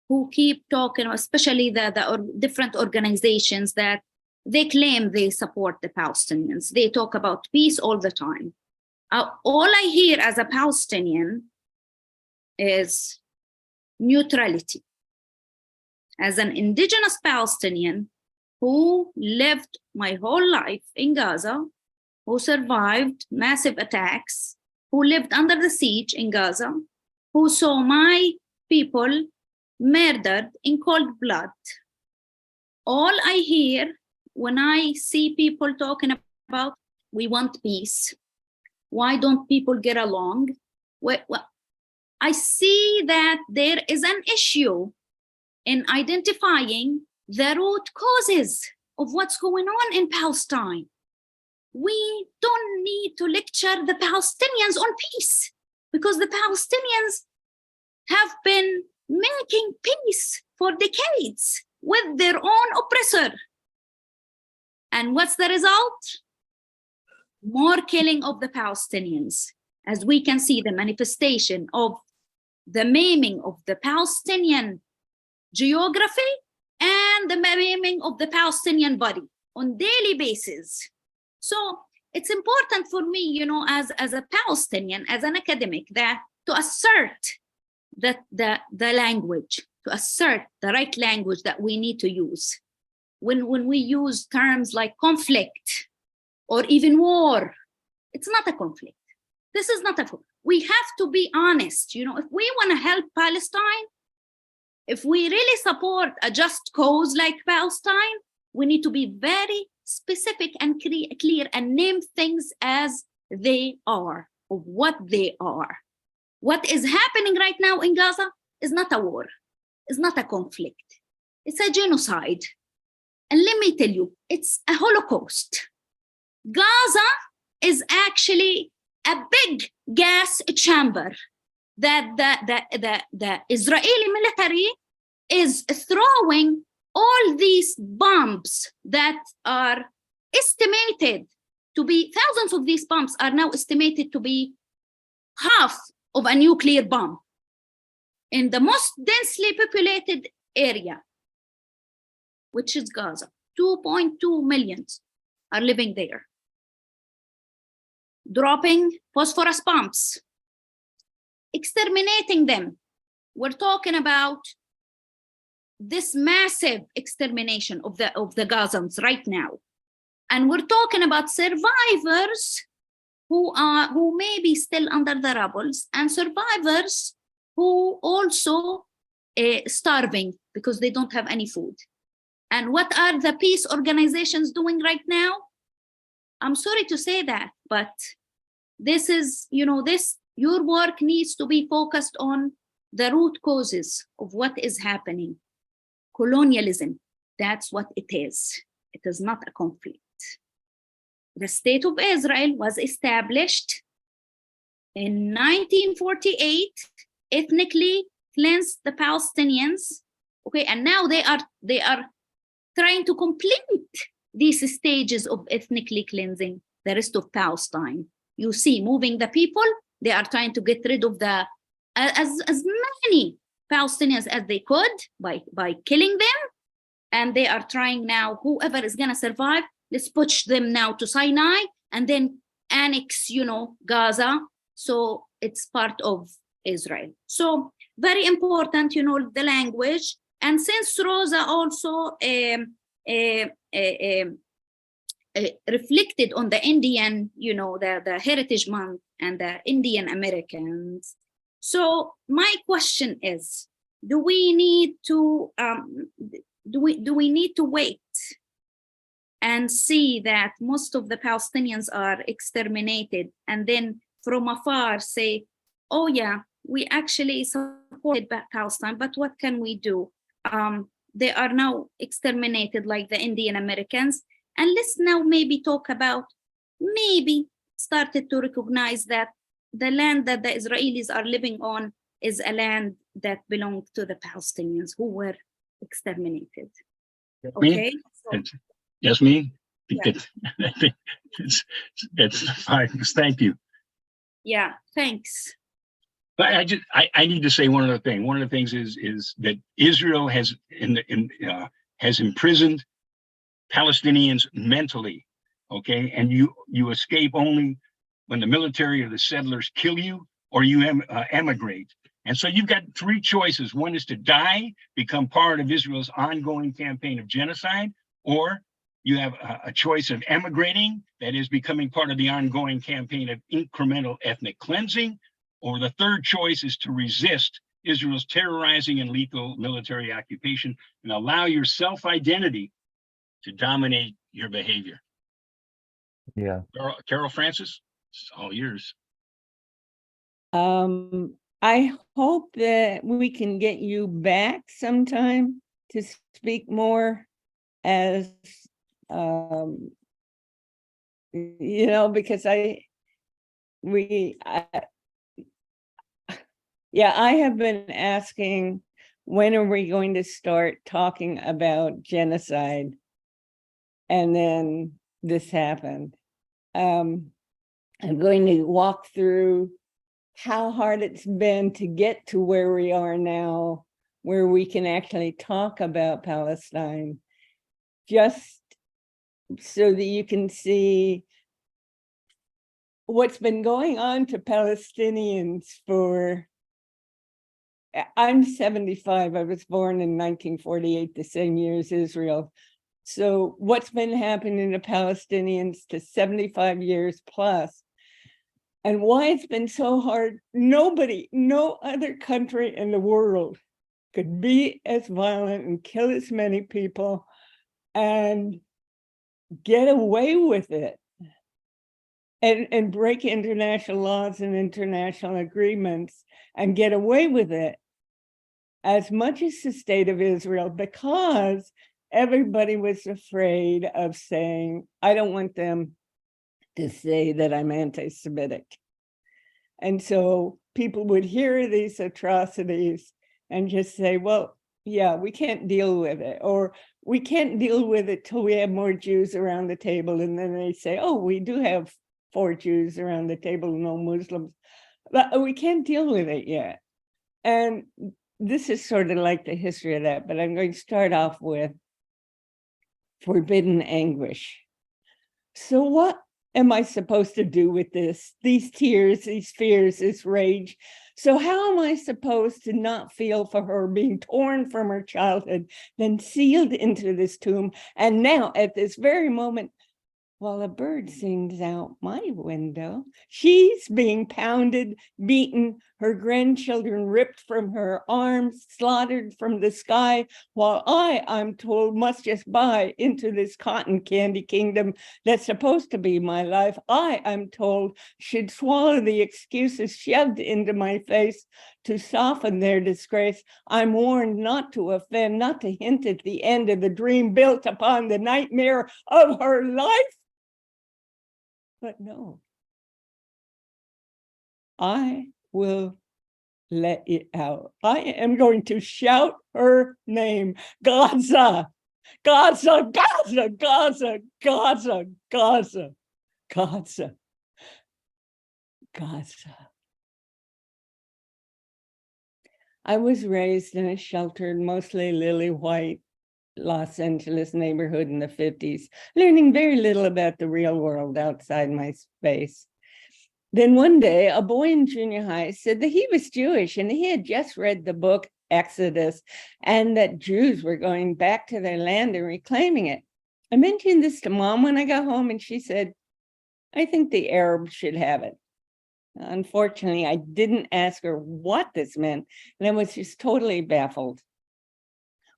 who keep talking, especially the different organizations that they claim they support the Palestinians. They talk about peace all the time. All I hear as a Palestinian is neutrality. As an indigenous Palestinian who lived my whole life in Gaza, who survived massive attacks, who lived under the siege in Gaza, who saw my people murdered in cold blood. All I hear when I see people talking about, we want peace, why don't people get along? Well, I see that there is an issue in identifying the root causes of what's going on in Palestine. We don't need to lecture the Palestinians on peace, because the Palestinians have been making peace for decades with their own oppressor. And what's the result? More killing of the Palestinians. As we can see, the manifestation of the maiming of the Palestinian geography and the maiming of the Palestinian body on daily basis. So it's important for me, as a Palestinian, as an academic, that to assert that the language, to assert the right language that we need to use. When we use terms like conflict or even war, it's not a conflict. This is not a, we have to be honest. You know, if we want to help Palestine, if we really support a just cause like Palestine, we need to be very specific and clear and name things as they are, of what they are. What is happening right now in Gaza is not a war, it's not a conflict, it's a genocide. And let me tell you, it's a Holocaust. Gaza is actually a big gas chamber that the Israeli military is throwing all these bombs that are estimated to be, thousands of these bombs are now estimated to be half of a nuclear bomb in the most densely populated area, which is Gaza. 2.2 million are living there. Dropping phosphorus bombs, exterminating them. We're talking about this massive extermination of the Gazans right now. And we're talking about survivors who may be still under the rubbles, and survivors who also starving because they don't have any food. And what are the peace organizations doing right now? I'm sorry to say that, but this is, you know, your work needs to be focused on the root causes of what is happening. Colonialism, that's what it is. It is not a conflict. The state of Israel was established in 1948, ethnically cleansed the Palestinians. Okay, and now they are trying to complete these stages of ethnically cleansing the rest of Palestine. You see, moving the people, they are trying to get rid of the as many Palestinians as they could by killing them. And they are trying now, whoever is gonna survive, let's push them now to Sinai and then annex, you know, Gaza. So it's part of Israel. So very important, you know, the language. And since Rosa also reflected on the Indian, you know, the Heritage Month and the Indian Americans. So my question is, do we need to wait and see that most of the Palestinians are exterminated, and then from afar say, oh yeah, we actually supported Palestine, but what can we do? They are now exterminated like the Indian Americans. And let's now maybe talk about, maybe started to recognize that the land that the Israelis are living on is a land that belonged to the Palestinians who were exterminated. Okay. So, yes, me? Yeah. It's fine. Thank you. Yeah, thanks. But I need to say one other thing. One of the things is that Israel has imprisoned Palestinians mentally, okay? And you escape only when the military or the settlers kill you, or you emigrate. And so you've got three choices. One is to die, become part of Israel's ongoing campaign of genocide, or you have a choice of emigrating, that is becoming part of the ongoing campaign of incremental ethnic cleansing, or the third choice is to resist Israel's terrorizing and lethal military occupation and allow your self-identity to dominate your behavior. Yeah. Carolfrances, it's all yours. I hope that we can get you back sometime to speak more as, you know, because I have been asking, when are we going to start talking about genocide? And then this happened. I'm going to walk through how hard it's been to get to where we are now, where we can actually talk about Palestine, just so that you can see what's been going on to Palestinians for, I'm 75, I was born in 1948, the same year as Israel. So what's been happening to Palestinians to 75 years plus, and why it's been so hard, no other country in the world could be as violent and kill as many people and get away with it and break international laws and international agreements and get away with it as much as the state of Israel, because everybody was afraid of saying, I don't want them to say that I'm anti-Semitic. And so people would hear these atrocities and just say, well, yeah, we can't deal with it, or we can't deal with it till we have more Jews around the table. And then they say, oh, we do have 4 Jews around the table, no Muslims, but we can't deal with it yet. And this is sort of like the history of that, but I'm going to start off with forbidden anguish. So what am I supposed to do with this? These tears, these fears, this rage. So how am I supposed to not feel for her being torn from her childhood, then sealed into this tomb? And now at this very moment, while a bird sings out my window, she's being pounded, beaten, her grandchildren ripped from her arms, slaughtered from the sky, while I'm told, must just buy into this cotton candy kingdom that's supposed to be my life. I'm told, should swallow the excuses shoved into my face to soften their disgrace. I'm warned not to offend, not to hint at the end of the dream built upon the nightmare of her life. But no, I will let it out. I am going to shout her name. Gaza, Gaza, Gaza, Gaza, Gaza, Gaza, Gaza, Gaza. I was raised in a sheltered, mostly lily white Los Angeles neighborhood in the 50s, learning very little about the real world outside my space. Then one day, a boy in junior high said that he was Jewish and he had just read the book Exodus and that Jews were going back to their land and reclaiming it. I mentioned this to Mom when I got home and she said, I think the Arabs should have it. Unfortunately, I didn't ask her what this meant, and I was just totally baffled.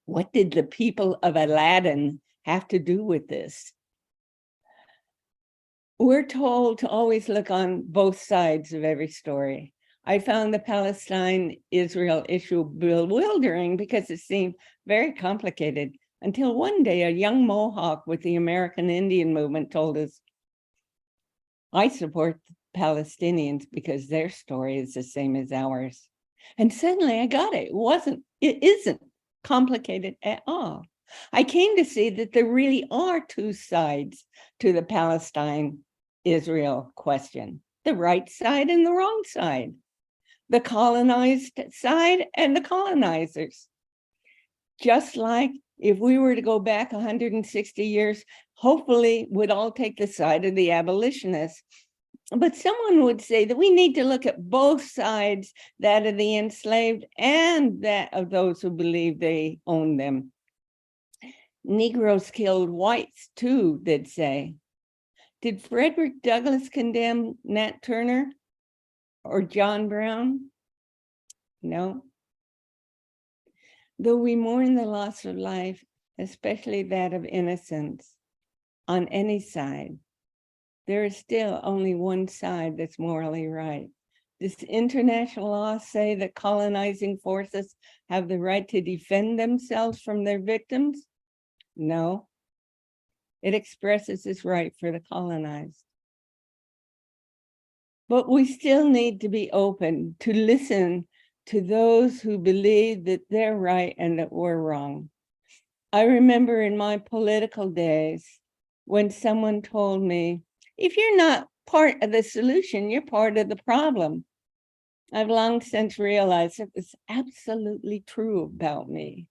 What did the people of Aladdin have to do with this? We're told to always look on both sides of every story. I found the Palestine-Israel issue bewildering because it seemed very complicated until one day a young Mohawk with the American Indian movement told us, I support Palestinians because their story is the same as ours. And suddenly I got it. It isn't complicated at all. I came to see that there really are 2 sides to the Palestine-Israel question, the right side and the wrong side, the colonized side and the colonizers. Just like if we were to go back 160 years, hopefully we'd all take the side of the abolitionists. But someone would say that we need to look at both sides, that of the enslaved and that of those who believe they own them. Negroes killed whites too, they'd say. Did Frederick Douglass condemn Nat Turner or John Brown? No. Though we mourn the loss of life, especially that of innocence, on any side, there is still only one side that's morally right. Does international law say that colonizing forces have the right to defend themselves from their victims? No. It expresses this right for the colonized. But we still need to be open to listen to those who believe that they're right and that we're wrong. I remember in my political days when someone told me, if you're not part of the solution, you're part of the problem. I've long since realized it was absolutely true about me.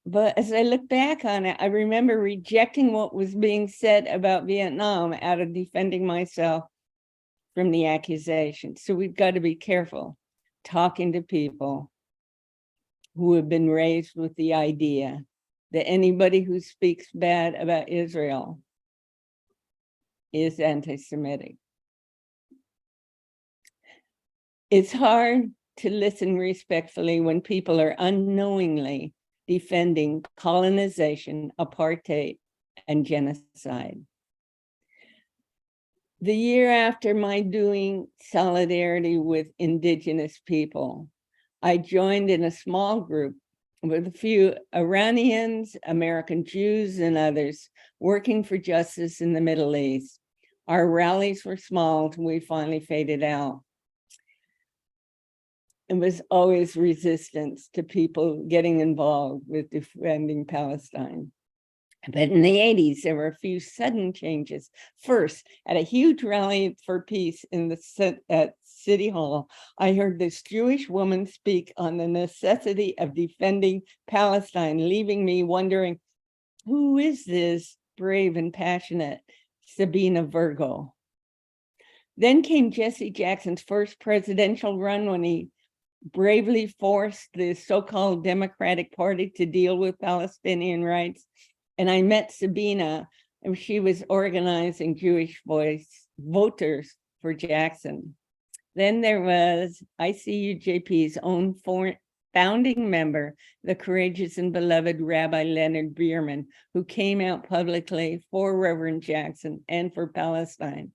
But as I look back on it, I remember rejecting what was being said about Vietnam out of defending myself. from the accusations. So we've got to be careful talking to people who have been raised with the idea that anybody who speaks bad about Israel is anti-Semitic. It's hard to listen respectfully when people are unknowingly defending colonization, apartheid, and genocide. The year after my doing solidarity with Indigenous people, I joined in a small group with a few Iranians, American Jews, and others working for justice in the Middle East. Our rallies were small until we finally faded out. It was always resistance to people getting involved with defending Palestine. But in the 80s, there were a few sudden changes. First, at a huge rally for peace at City Hall, I heard this Jewish woman speak on the necessity of defending Palestine, leaving me wondering, who is this brave and passionate Sabina Virgo? Then came Jesse Jackson's first presidential run when he bravely forced the so-called Democratic Party to deal with Palestinian rights. And I met Sabina, and she was organizing Jewish voters for Jackson. Then there was ICUJP's own founding member, the courageous and beloved Rabbi Leonard Bierman, who came out publicly for Reverend Jackson and for Palestine.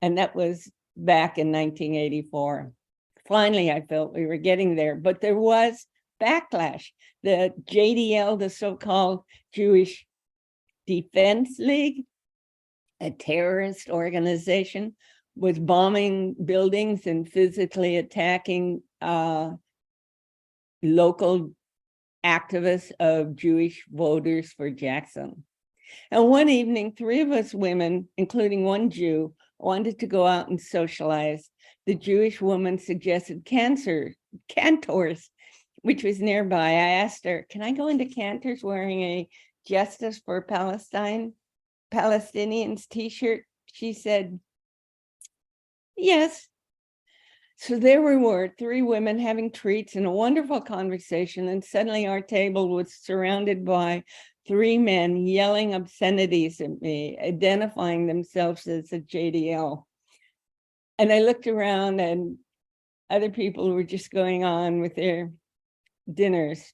And that was back in 1984. Finally, I felt we were getting there, but there was backlash. The JDL, the so-called Jewish Defense League, a terrorist organization, was bombing buildings and physically attacking local activists of Jewish voters for Jackson. And one evening, 3 of us women, including one Jew, wanted to go out and socialize. The Jewish woman suggested Cantor's, which was nearby. I asked her, can I go into Cantor's wearing a Justice for Palestinians t-shirt? She said, yes. So there we were, 3 women having treats and a wonderful conversation. And suddenly our table was surrounded by 3 men yelling obscenities at me, identifying themselves as a JDL. And I looked around and other people were just going on with their dinners.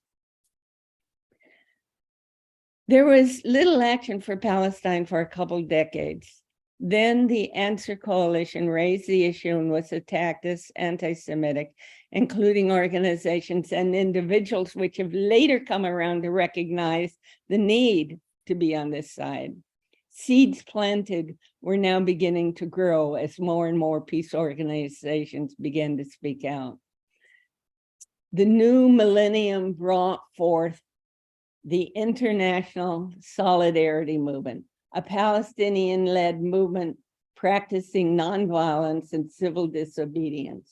There was little action for Palestine for a couple decades. Then the Answer Coalition raised the issue and was attacked as anti-Semitic, including organizations and individuals which have later come around to recognize the need to be on this side. Seeds planted were now beginning to grow as more and more peace organizations began to speak out. The new millennium brought forth the International Solidarity Movement, a Palestinian-led movement practicing nonviolence and civil disobedience.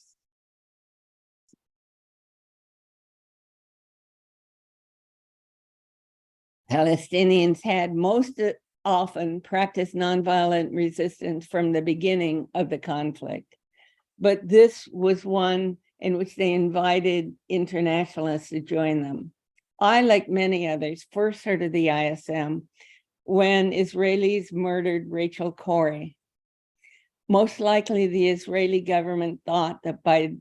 Palestinians had most often practiced nonviolent resistance from the beginning of the conflict, but this was one in which they invited internationalists to join them. I, like many others, first heard of the ISM when Israelis murdered Rachel Corrie. Most likely the Israeli government thought that by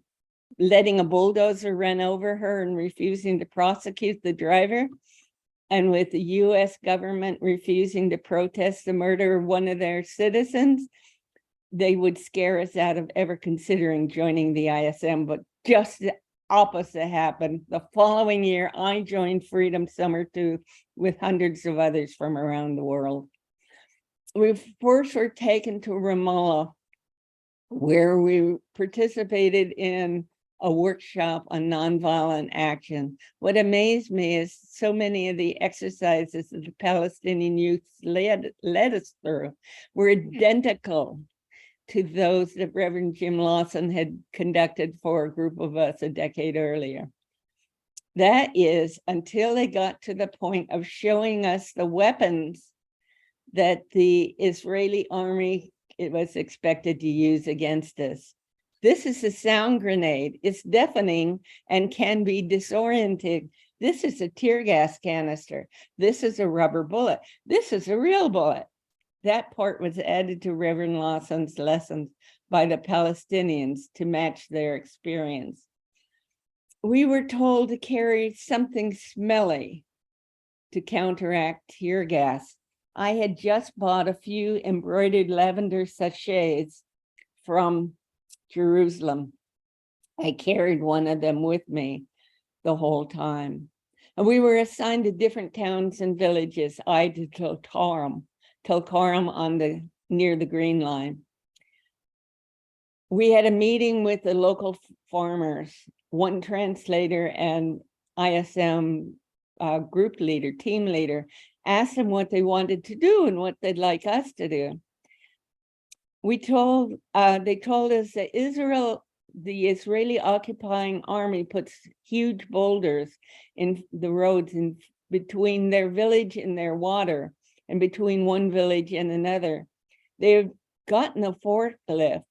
letting a bulldozer run over her and refusing to prosecute the driver, and with the US government refusing to protest the murder of one of their citizens, they would scare us out of ever considering joining the ISM, but just the opposite happened. The following year, I joined Freedom Summer 2 with hundreds of others from around the world. We first were taken to Ramallah, where we participated in a workshop on nonviolent action. What amazed me is so many of the exercises that the Palestinian youth led us through were identical to those that Reverend Jim Lawson had conducted for a group of us a decade earlier. That is, until they got to the point of showing us the weapons that the Israeli army it was expected to use against us. This is a sound grenade. It's deafening and can be disorienting. This is a tear gas canister. This is a rubber bullet. This is a real bullet. That part was added to Reverend Lawson's lessons by the Palestinians to match their experience. We were told to carry something smelly to counteract tear gas. I had just bought a few embroidered lavender sachets from Jerusalem. I carried one of them with me the whole time. And we were assigned to different towns and villages. I to Tulkarm on near the Green Line. We had a meeting with the local farmers, one translator and ISM group leader, team leader, asked them what they wanted to do and what they'd like us to do. They told us that the Israeli occupying army puts huge boulders in the roads in between their village and their water, and between one village and another. They've gotten a forklift,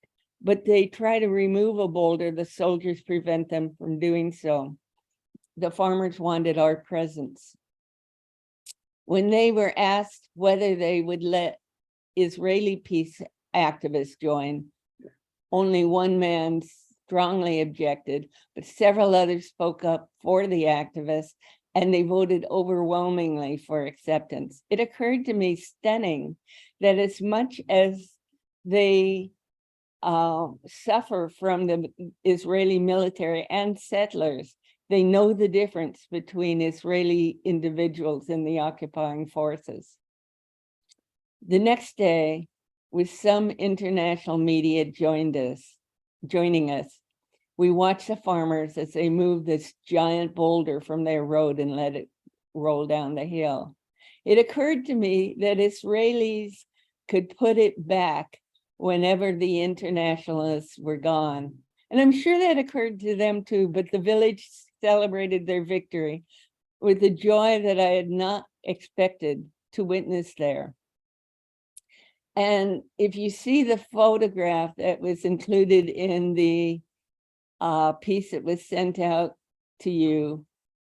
but they try to remove a boulder. The soldiers prevent them from doing so. The farmers wanted our presence. When they were asked whether they would let Israeli peace activists join, only one man strongly objected, but several others spoke up for the activists, and they voted overwhelmingly for acceptance. It occurred to me stunning that as much as they suffer from the Israeli military and settlers, they know the difference between Israeli individuals and the occupying forces. The next day, with some international media joining us, we watched the farmers as they moved this giant boulder from their road and let it roll down the hill. It occurred to me that Israelis could put it back whenever the internationalists were gone. And I'm sure that occurred to them too, but the village celebrated their victory with a joy that I had not expected to witness there. And if you see the photograph that was included in the piece that was sent out to you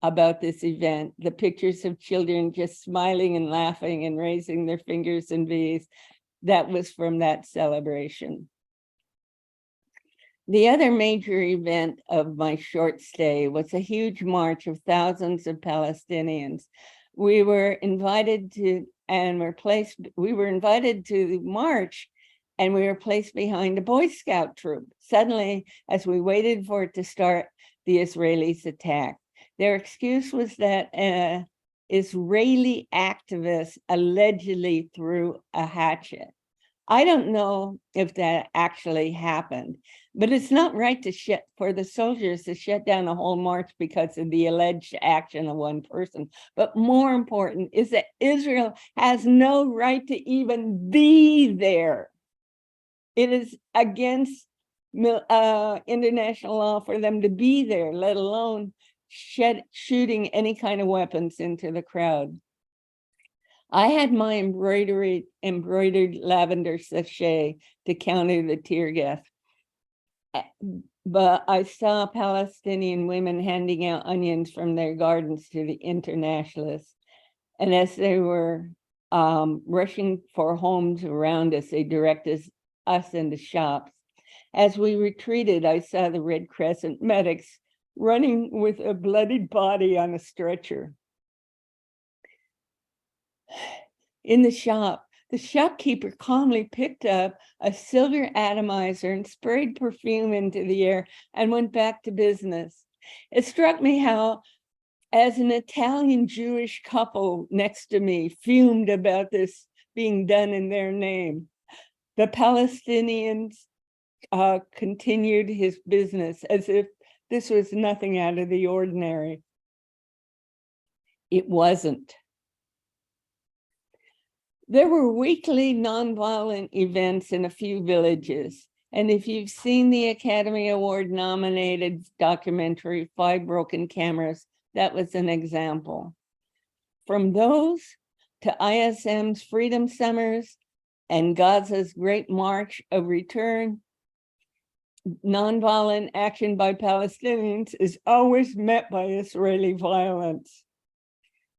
about this event, the pictures of children just smiling and laughing and raising their fingers in V's, that was from that celebration. The other major event of my short stay was a huge march of thousands of Palestinians. We were invited to the march, and we were placed behind a Boy Scout troop. Suddenly, as we waited for it to start, the Israelis attacked. Their excuse was that Israeli activists allegedly threw a hatchet. I don't know if that actually happened, but it's not right for the soldiers to shut down a whole march because of the alleged action of one person. But more important is that Israel has no right to even be there. It is against international law for them to be there, let alone shooting any kind of weapons into the crowd. I had my embroidered lavender sachet to counter the tear gas, but I saw Palestinian women handing out onions from their gardens to the internationalists. And as they were rushing for homes around us, they directed us into shops. As we retreated, I saw the Red Crescent medics running with a bloodied body on a stretcher. In the shop, the shopkeeper calmly picked up a silver atomizer and sprayed perfume into the air and went back to business. It struck me how, as an Italian Jewish couple next to me fumed about this being done in their name, the Palestinians continued his business as if this was nothing out of the ordinary. It wasn't. There were weekly nonviolent events in a few villages. And if you've seen the Academy Award nominated documentary, 5 Broken Cameras, that was an example. From those to ISM's Freedom Summers and Gaza's Great March of Return, nonviolent action by Palestinians is always met by Israeli violence.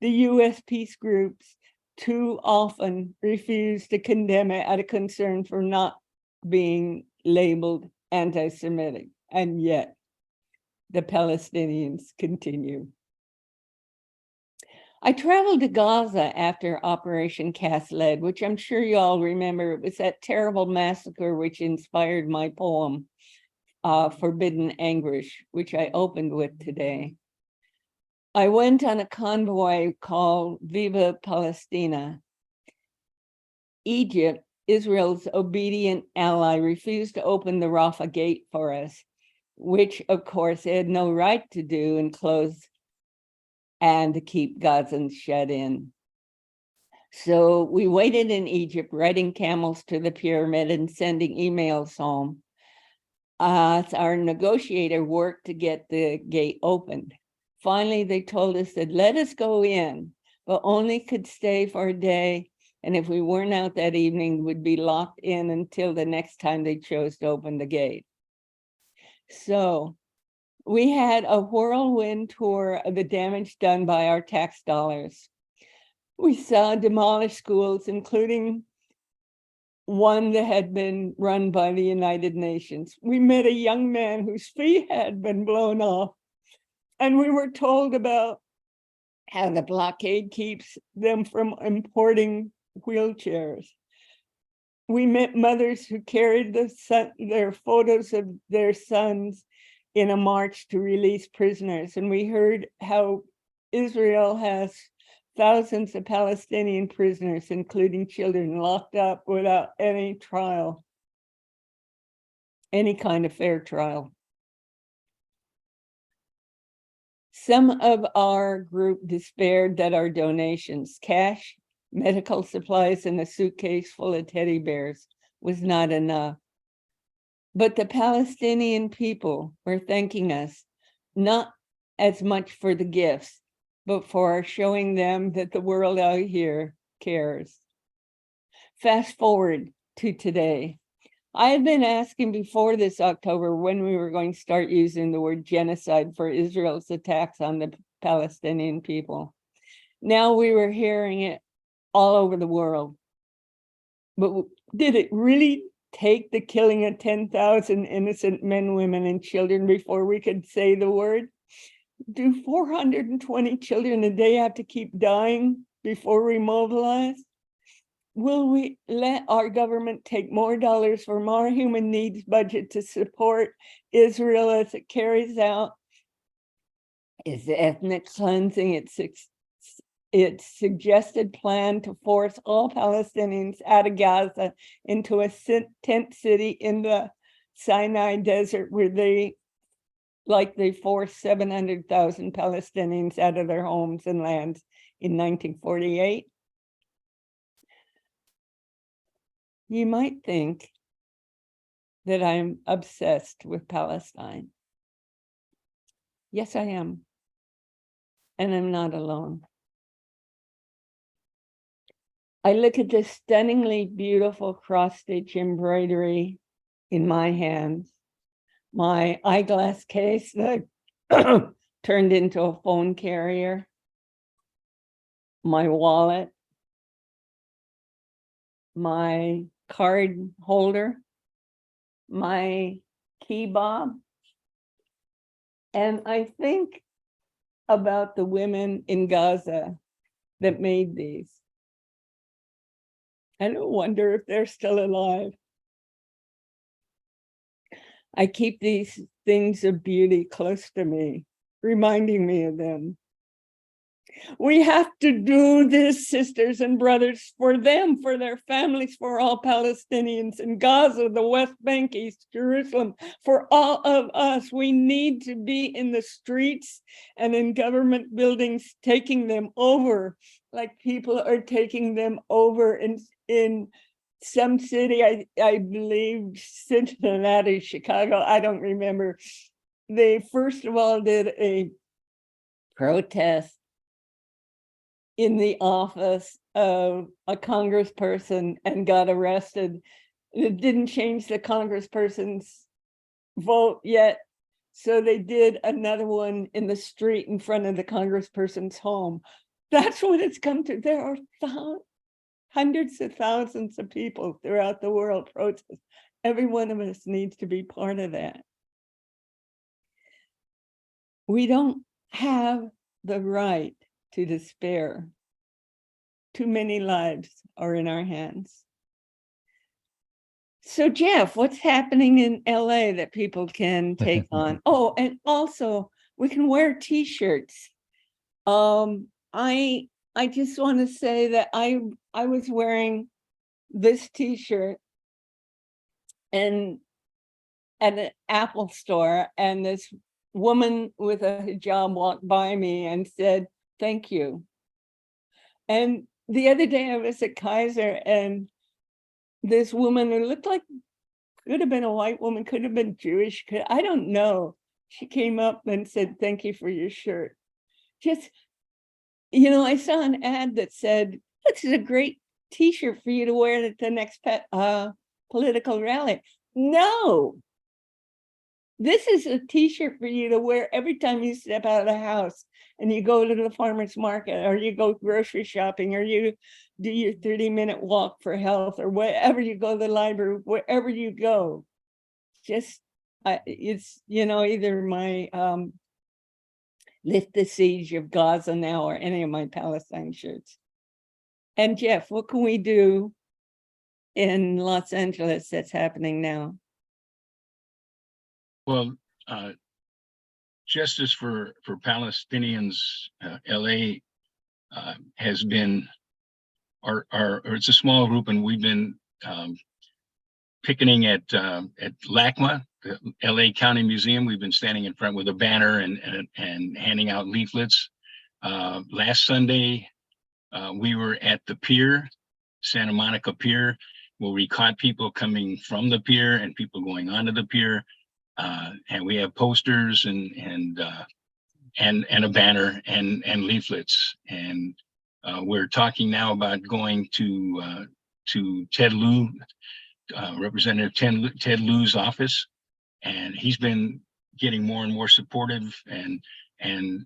The US peace groups too often refuse to condemn it out of concern for not being labeled anti-Semitic, and yet the Palestinians continue. I traveled to Gaza after Operation Cast Lead, which I'm sure you all remember. It was that terrible massacre which inspired my poem, Forbidden Anguish, which I opened with today. I went on a convoy called Viva Palestina. Egypt, Israel's obedient ally, refused to open the Rafah gate for us, which of course they had no right to do and close and to keep Gazans shut in. So we waited in Egypt, riding camels to the pyramid and sending emails home. Our negotiator worked to get the gate opened. Finally, they told us that let us go in, but only could stay for a day. And if we weren't out that evening, would be locked in until the next time they chose to open the gate. So we had a whirlwind tour of the damage done by our tax dollars. We saw demolished schools, including one that had been run by the United Nations. We met a young man whose feet had been blown off, and we were told about how the blockade keeps them from importing wheelchairs. We met mothers who carried their photos of their sons in a march to release prisoners. And we heard how Israel has thousands of Palestinian prisoners, including children, locked up without any trial, any kind of fair trial. Some of our group despaired that our donations, cash, medical supplies, and a suitcase full of teddy bears was not enough. But the Palestinian people were thanking us, not as much for the gifts, but for showing them that the world out here cares. Fast forward to today. I had been asking before this October when we were going to start using the word genocide for Israel's attacks on the Palestinian people. Now we were hearing it all over the world. But did it really take the killing of 10,000 innocent men, women, and children before we could say the word? Do 420 children a day have to keep dying before we mobilize? Will we let our government take more dollars from our human needs budget to support Israel as it carries out its ethnic cleansing, its suggested plan to force all Palestinians out of Gaza into a tent city in the Sinai desert where they forced 700,000 Palestinians out of their homes and lands in 1948? You might think that I'm obsessed with Palestine. Yes, I am. And I'm not alone. I look at this stunningly beautiful cross-stitch embroidery in my hands, my eyeglass case that turned into a phone carrier, my wallet, my card holder, my key bob, and I think about the women in Gaza that made these. I don't wonder if they're still alive. I keep these things of beauty close to me, reminding me of them. We have to do this, sisters and brothers, for them, for their families, for all Palestinians in Gaza, the West Bank, East Jerusalem, for all of us. We need to be in the streets and in government buildings, taking them over, like people are taking them over in some city, I believe Cincinnati, Chicago, I don't remember. They first of all did a protest in the office of a congressperson and got arrested. It didn't change the congressperson's vote yet. So they did another one in the street in front of the congressperson's home. That's what it's come to. There are hundreds of thousands of people throughout the world protest. Every one of us needs to be part of that. We don't have the right to despair. Too many lives are in our hands. So Jeff, what's happening in LA that people can take on? Oh, and also we can wear t-shirts. I just want to say that I was wearing this t-shirt and at an Apple store, and this woman with a hijab walked by me and said, "Thank you." And the other day I was at Kaiser, and this woman who looked like, could have been a white woman, could have been Jewish, I don't know. She came up and said, "Thank you for your shirt." Just, you know, I saw an ad that said, "This is a great t-shirt for you to wear at the next political rally." No, this is a t-shirt for you to wear every time you step out of the house and you go to the farmer's market, or you go grocery shopping, or you do your 30-minute walk for health, or wherever you go to the library, wherever you go. Just, it's, you know, either my Lift the Siege of Gaza Now or any of my Palestine shirts. And Jeff, what can we do in Los Angeles that's happening now? Well, Justice for Palestinians, LA has been it's a small group, and we've been picketing at LACMA, the LA County Museum. We've been standing in front with a banner and handing out leaflets. Last Sunday, we were at the pier, Santa Monica Pier, where we caught people coming from the pier and people going onto the pier. And we have posters and a banner and leaflets. And we're talking now about going to Ted Lieu, Representative Ted Lieu's office, and he's been getting more and more supportive, and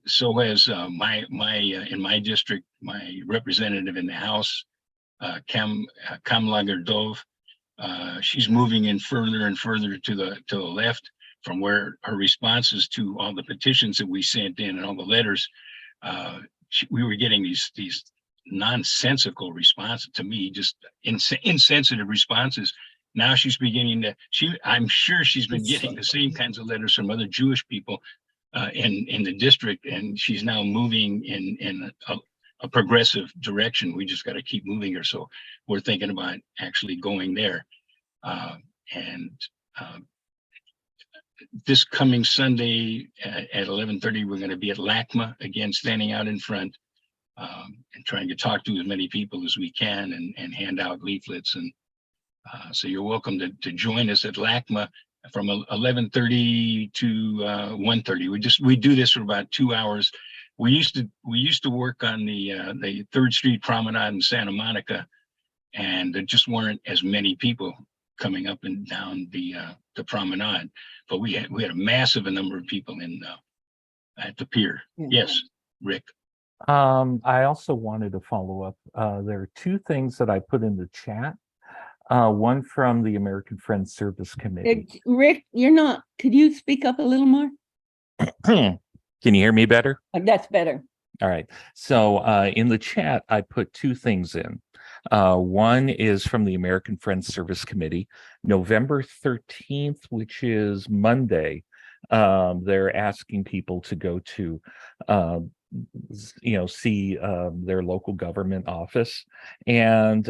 so has in my district, my representative in the House, Kamala Gerdov. She's moving in further and further to the left from where her responses to all the petitions that we sent in and all the letters. We were getting these nonsensical responses, to me, just insensitive responses. Now she's beginning to, I'm sure she's been getting the same kinds of letters from other Jewish people in the district, and she's now moving in a progressive direction. We just got to keep moving her. So we're thinking about actually going there. This coming Sunday at 11:30, we're going to be at LACMA again, standing out in front and trying to talk to as many people as we can and hand out leaflets. And so you're welcome to join us at LACMA from 11:30 to 1:30. We do this for about 2 hours. We used to work on the 3rd Street Promenade in Santa Monica, and there just weren't as many people coming up and down the promenade. But we had a massive number of people at the pier. Mm-hmm. Yes, Rick. I also wanted to follow up. There are 2 things that I put in the chat. One from the American Friends Service Committee. Rick, could you speak up a little more? Can you hear me better? That's better. All right. So in the chat, I put 2 things in. One is from the American Friends Service Committee, November 13th, which is Monday. They're asking people to go to, see their local government office and,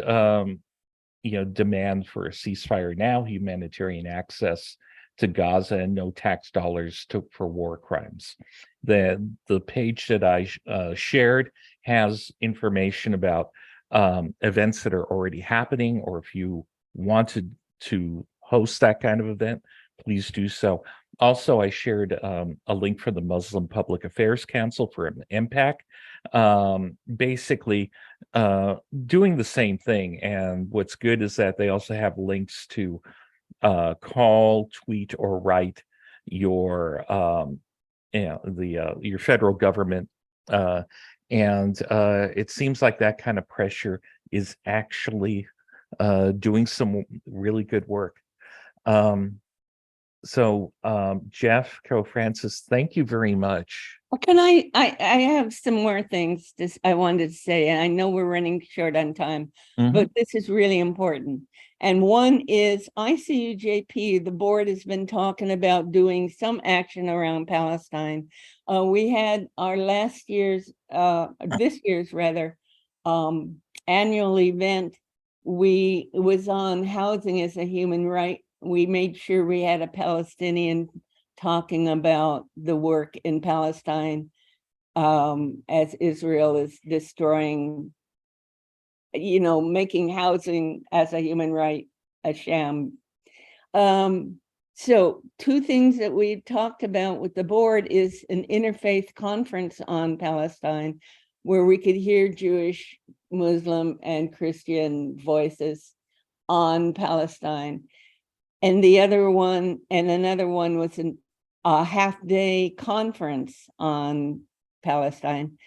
demand for a ceasefire now, humanitarian access to Gaza, and no tax dollars for war crimes. The page that I shared has information about events that are already happening, or if you wanted to host that kind of event, please do so. Also, I shared a link for the Muslim Public Affairs Council for an MPAC, basically doing the same thing. And what's good is that they also have links to call, tweet, or write your your federal government, and it seems like that kind of pressure is actually doing some really good work. So Jeff, Carolfrances, thank you very much. Can I have some more things I wanted to say, and I know we're running short on time, but this is really important. And one is ICUJP, the board has been talking about doing some action around Palestine. We had our this year's rather, annual event. It was on housing as a human right. We made sure we had a Palestinian talking about the work in Palestine as Israel is destroying, making housing as a human right a sham. So two things that we talked about with the board is an interfaith conference on Palestine where we could hear Jewish, Muslim, and Christian voices on Palestine. And another one was a half-day conference on Palestine.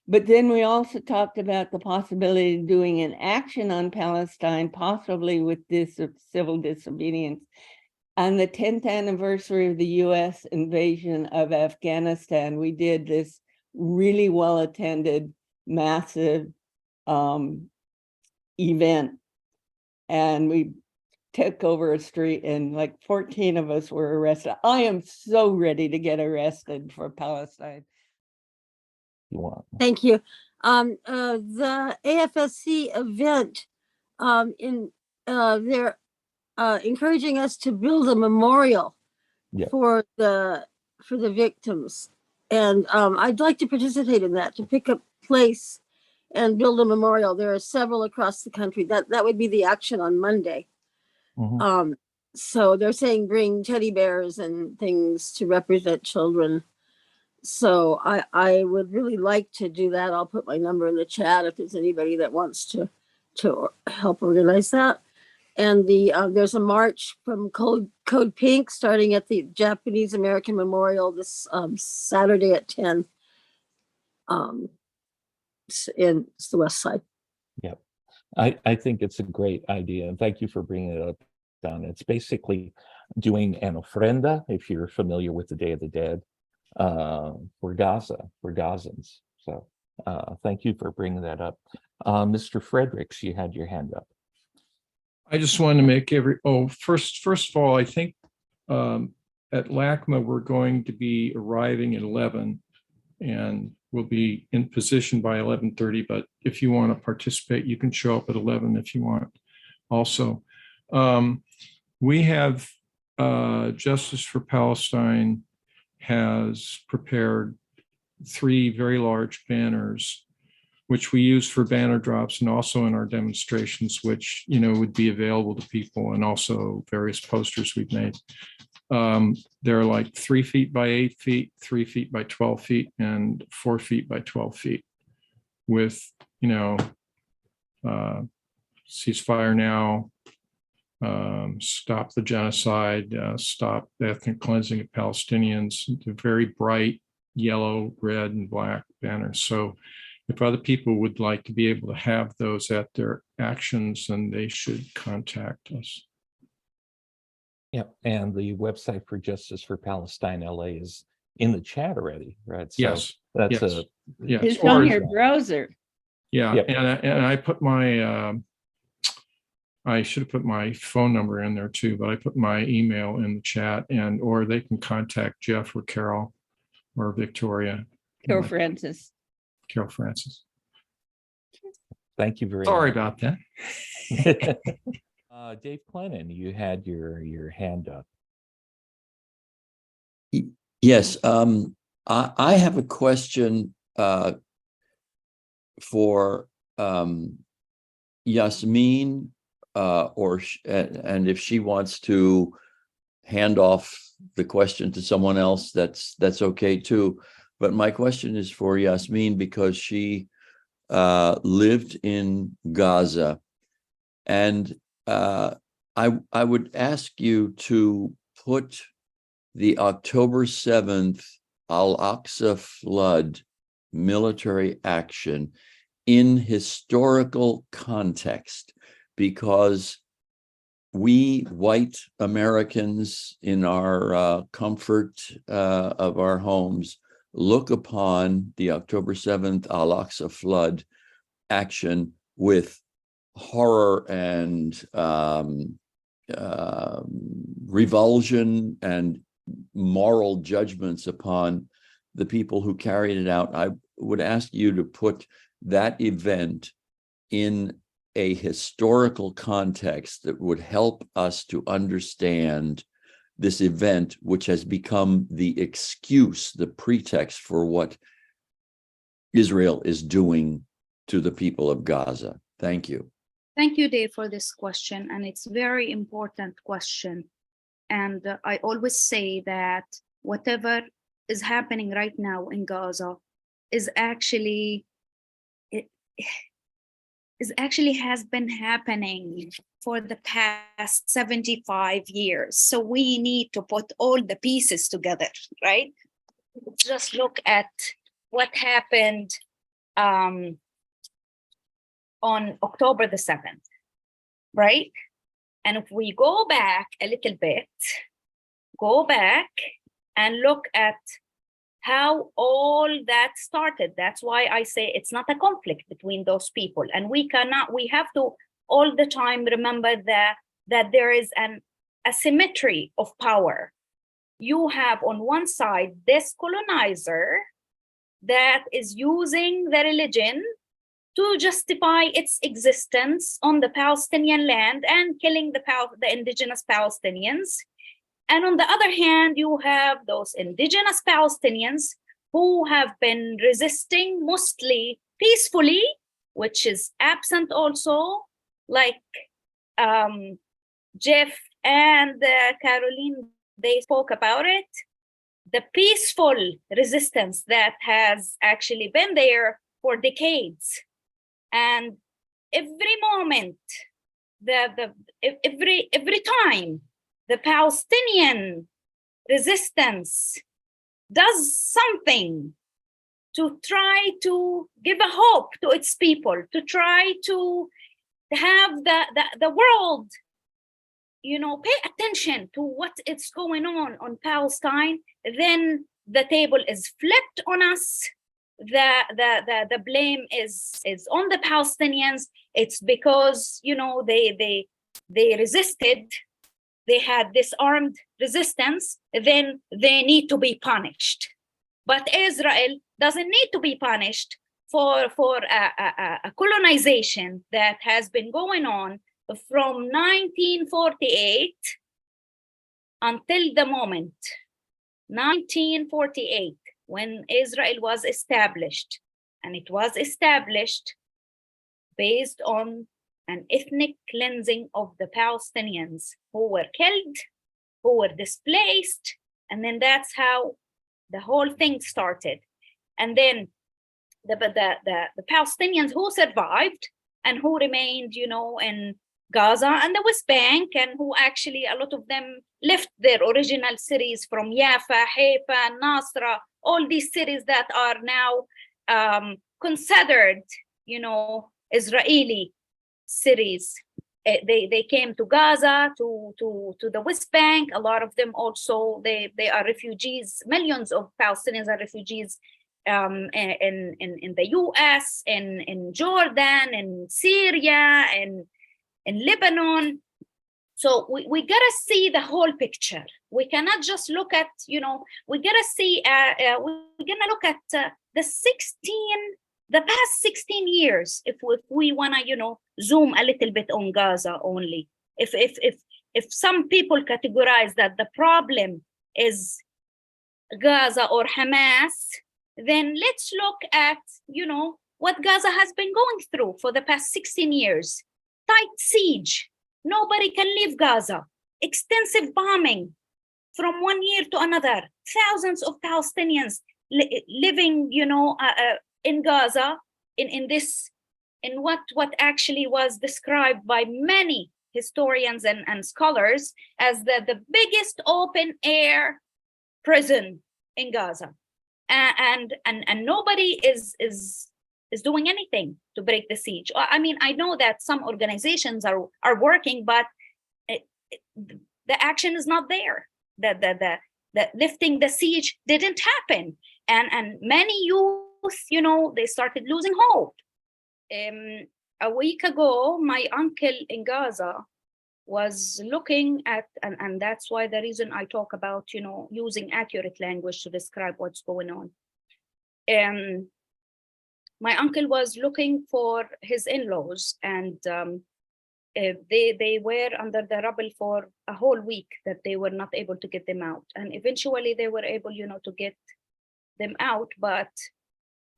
But then we also talked about the possibility of doing an action on Palestine, possibly with this civil disobedience. On the 10th anniversary of the US invasion of Afghanistan, we did this really well-attended, massive event. And we took over a street and like 14 of us were arrested. I am so ready to get arrested for Palestine. Thank you. The AFSC event, they're encouraging us to build a memorial for the victims, and I'd like to participate in that, to pick a place and build a memorial. There are several across the country. That would be the action on Monday. So they're saying bring teddy bears and things to represent children. So I would really like to do that. I'll put my number in the chat if there's anybody that wants to help organize that. And there's a march from Code Pink starting at the Japanese American Memorial this Saturday at 10. It's the West Side. Yep. I think it's a great idea, and thank you for bringing it up, Don. It's basically doing an ofrenda, if you're familiar with the Day of the Dead, for Gaza, for Gazans. So thank you for bringing that up. Mr. Fredericks, you had your hand up. I just wanted to make first of all, I think at LACMA we're going to be arriving at 11 and we'll be in position by 11:30, but if you want to participate, you can show up at 11 if you want. Also, we have Justice for Palestine has prepared 3 very large banners, which we use for banner drops and also in our demonstrations, which would be available to people, and also various posters we've made. They're like 3 feet by 8 feet, 3 feet by 12 feet, and 4 feet by 12 feet with, ceasefire now, stop the genocide, stop the ethnic cleansing of Palestinians, the very bright yellow, red, and black banners. So if other people would like to be able to have those at their actions, then they should contact us. Yeah, and the website for Justice for Palestine LA is in the chat already, right? So yes, that's it's on your browser. Yeah, yep. And I put my I should have put my phone number in there too, but I put my email in the chat, or they can contact Jeff or Carol or Victoria. Carolfrances. Carolfrances. Thank you very Sorry much. about that. Dave Clennon, you had your hand up. Yes, I have a question for Yasmin, and if she wants to hand off the question to someone else, that's okay too. But my question is for Yasmin, because she lived in Gaza, and I would ask you to put the October 7th Al-Aqsa flood military action in historical context, because we white Americans in our comfort of our homes look upon the October 7th Al-Aqsa flood action with horror and revulsion and moral judgments upon the people who carried it out. I would ask you to put that event in a historical context that would help us to understand this event, which has become the excuse, the pretext for what Israel is doing to the people of Gaza. Thank you. Thank you, Dave, for this question. And it's a very important question. And I always say that whatever is happening right now in Gaza is actually has been happening for the past 75 years. So we need to put all the pieces together, right? Just look at what happened on October the 7th, right? And if we go back a little bit, go back and look at how all that started. That's why I say it's not a conflict between those people. And we have to all the time remember that there is an asymmetry of power. You have on one side this colonizer that is using the religion to justify its existence on the Palestinian land and killing the indigenous Palestinians. And on the other hand, you have those indigenous Palestinians who have been resisting mostly peacefully, which is absent also, like Jeff and Caroline, they spoke about it. The peaceful resistance that has actually been there for decades. And every moment, every time the Palestinian resistance does something to try to give a hope to its people, to try to have the world, pay attention to what is going on Palestine, then the table is flipped on us. The blame is on the Palestinians. It's because they resisted. They had this armed resistance, then they need to be punished. But Israel doesn't need to be punished for a colonization that has been going on from 1948 until the moment, 1948, when Israel was established. And it was established based on an ethnic cleansing of the Palestinians who were killed, who were displaced, and then that's how the whole thing started. And then the Palestinians who survived and who remained, in Gaza and the West Bank, and who actually, a lot of them left their original cities from Jaffa, Haifa, Nasra, all these cities that are now considered, Israeli cities. They came to Gaza, to the West Bank. A lot of them also, they are refugees. Millions of Palestinians are refugees in the US, in Jordan, in Syria, and in Lebanon. So we gotta see the whole picture. We cannot just look at, we gotta see, we're gonna look at the past 16 years, if we wanna, zoom a little bit on Gaza only. If some people categorize that the problem is Gaza or Hamas, then let's look at, what Gaza has been going through for the past 16 years. Tight siege. Nobody can leave Gaza. Extensive bombing. from one year to another. Thousands of Palestinians living, in Gaza, in what actually was described by many historians and scholars as the biggest open air prison in Gaza, and nobody is doing anything to break the siege. I mean, I know that some organizations are working, but the action is not there. The lifting the siege didn't happen, and many youth, they started losing hope. A week ago, my uncle in Gaza was looking at, and that's why the reason I talk about, using accurate language to describe what's going on. My uncle was looking for his in-laws, and they were under the rubble for a whole week that they were not able to get them out. And eventually they were able, to get them out, but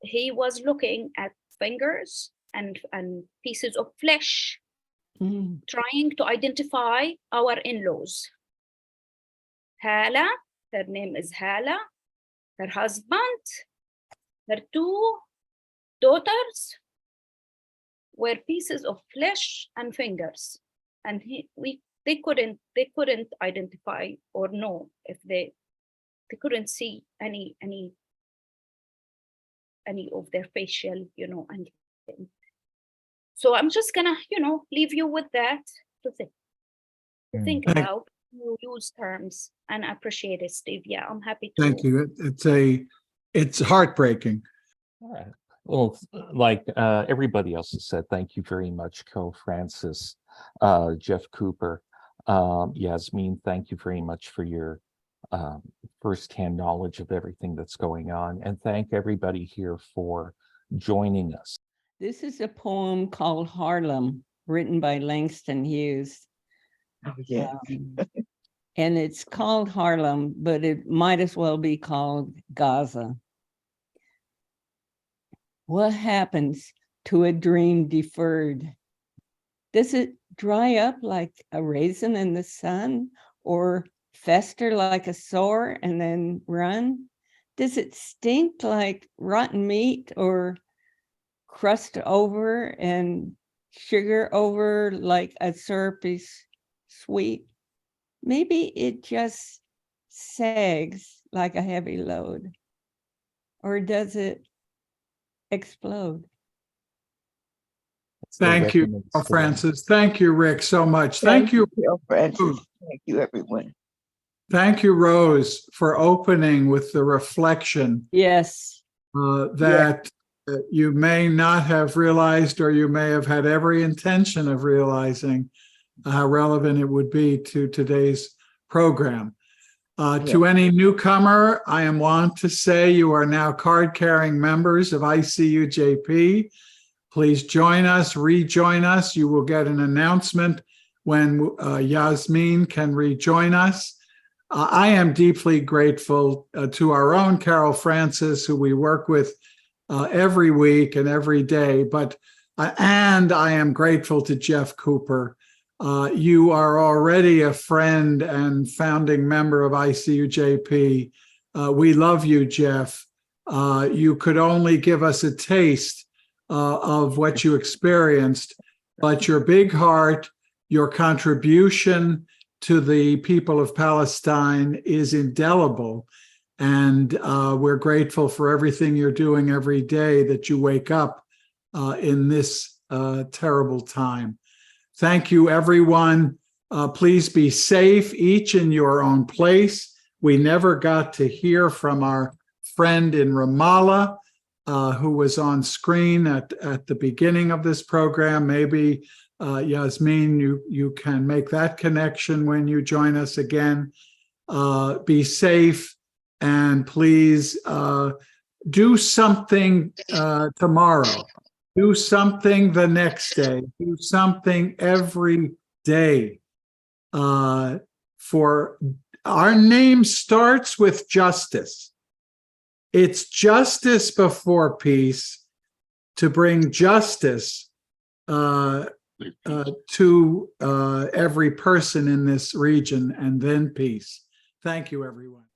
he was looking at fingers and pieces of flesh, trying to identify our in-laws. Hala, her name is Hala, her husband, her 2 daughters were pieces of flesh and fingers, and they couldn't identify or know if they couldn't see any of their facial, anything. So I'm just gonna, leave you with that to think about. You use terms, and I appreciate it, Steve. Yeah, I'm happy to. Thank you. It's heartbreaking. All right. Well, like everybody else has said, thank you very much, Carolfrances, Jeff Cooper, Yasmin. Thank you very much for your firsthand knowledge of everything that's going on, and thank everybody here for joining us. This is a poem called Harlem, written by Langston Hughes. Oh, yeah. And it's called Harlem, but it might as well be called Gaza. What happens to a dream deferred? Does it dry up like a raisin in the sun, or fester like a sore and then run? Does it stink like rotten meat, or crust over and sugar over like a syrupy sweet? Maybe it just sags like a heavy load. Or does it explode? Thank you, Francis. Thank you, Rick, so much. Thank you, Francis. Thank you, everyone. Thank you, Rose, for opening with the reflection. Yes. That you may not have realized, or you may have had every intention of realizing how relevant it would be to today's program. To any newcomer, I am wont to say you are now card-carrying members of ICUJP. Please join us, rejoin us. You will get an announcement when Yasmin can rejoin us. I am deeply grateful to our own Carolfrances, who we work with every week and every day, and I am grateful to Jeff Cooper. You are already a friend and founding member of ICUJP. We love you, Jeff. You could only give us a taste of what you experienced, but your big heart, your contribution to the people of Palestine is indelible. And we're grateful for everything you're doing every day that you wake up in this terrible time. Thank you, everyone. Please be safe, each in your own place. We never got to hear from our friend in Ramallah, who was on screen at the beginning of this program. Maybe, Yasmin, you can make that connection when you join us again. Be safe, and please do something tomorrow. Do something the next day. Do something every day. For our name starts with justice. It's justice before peace, to bring justice to every person in this region, and then peace. Thank you, everyone.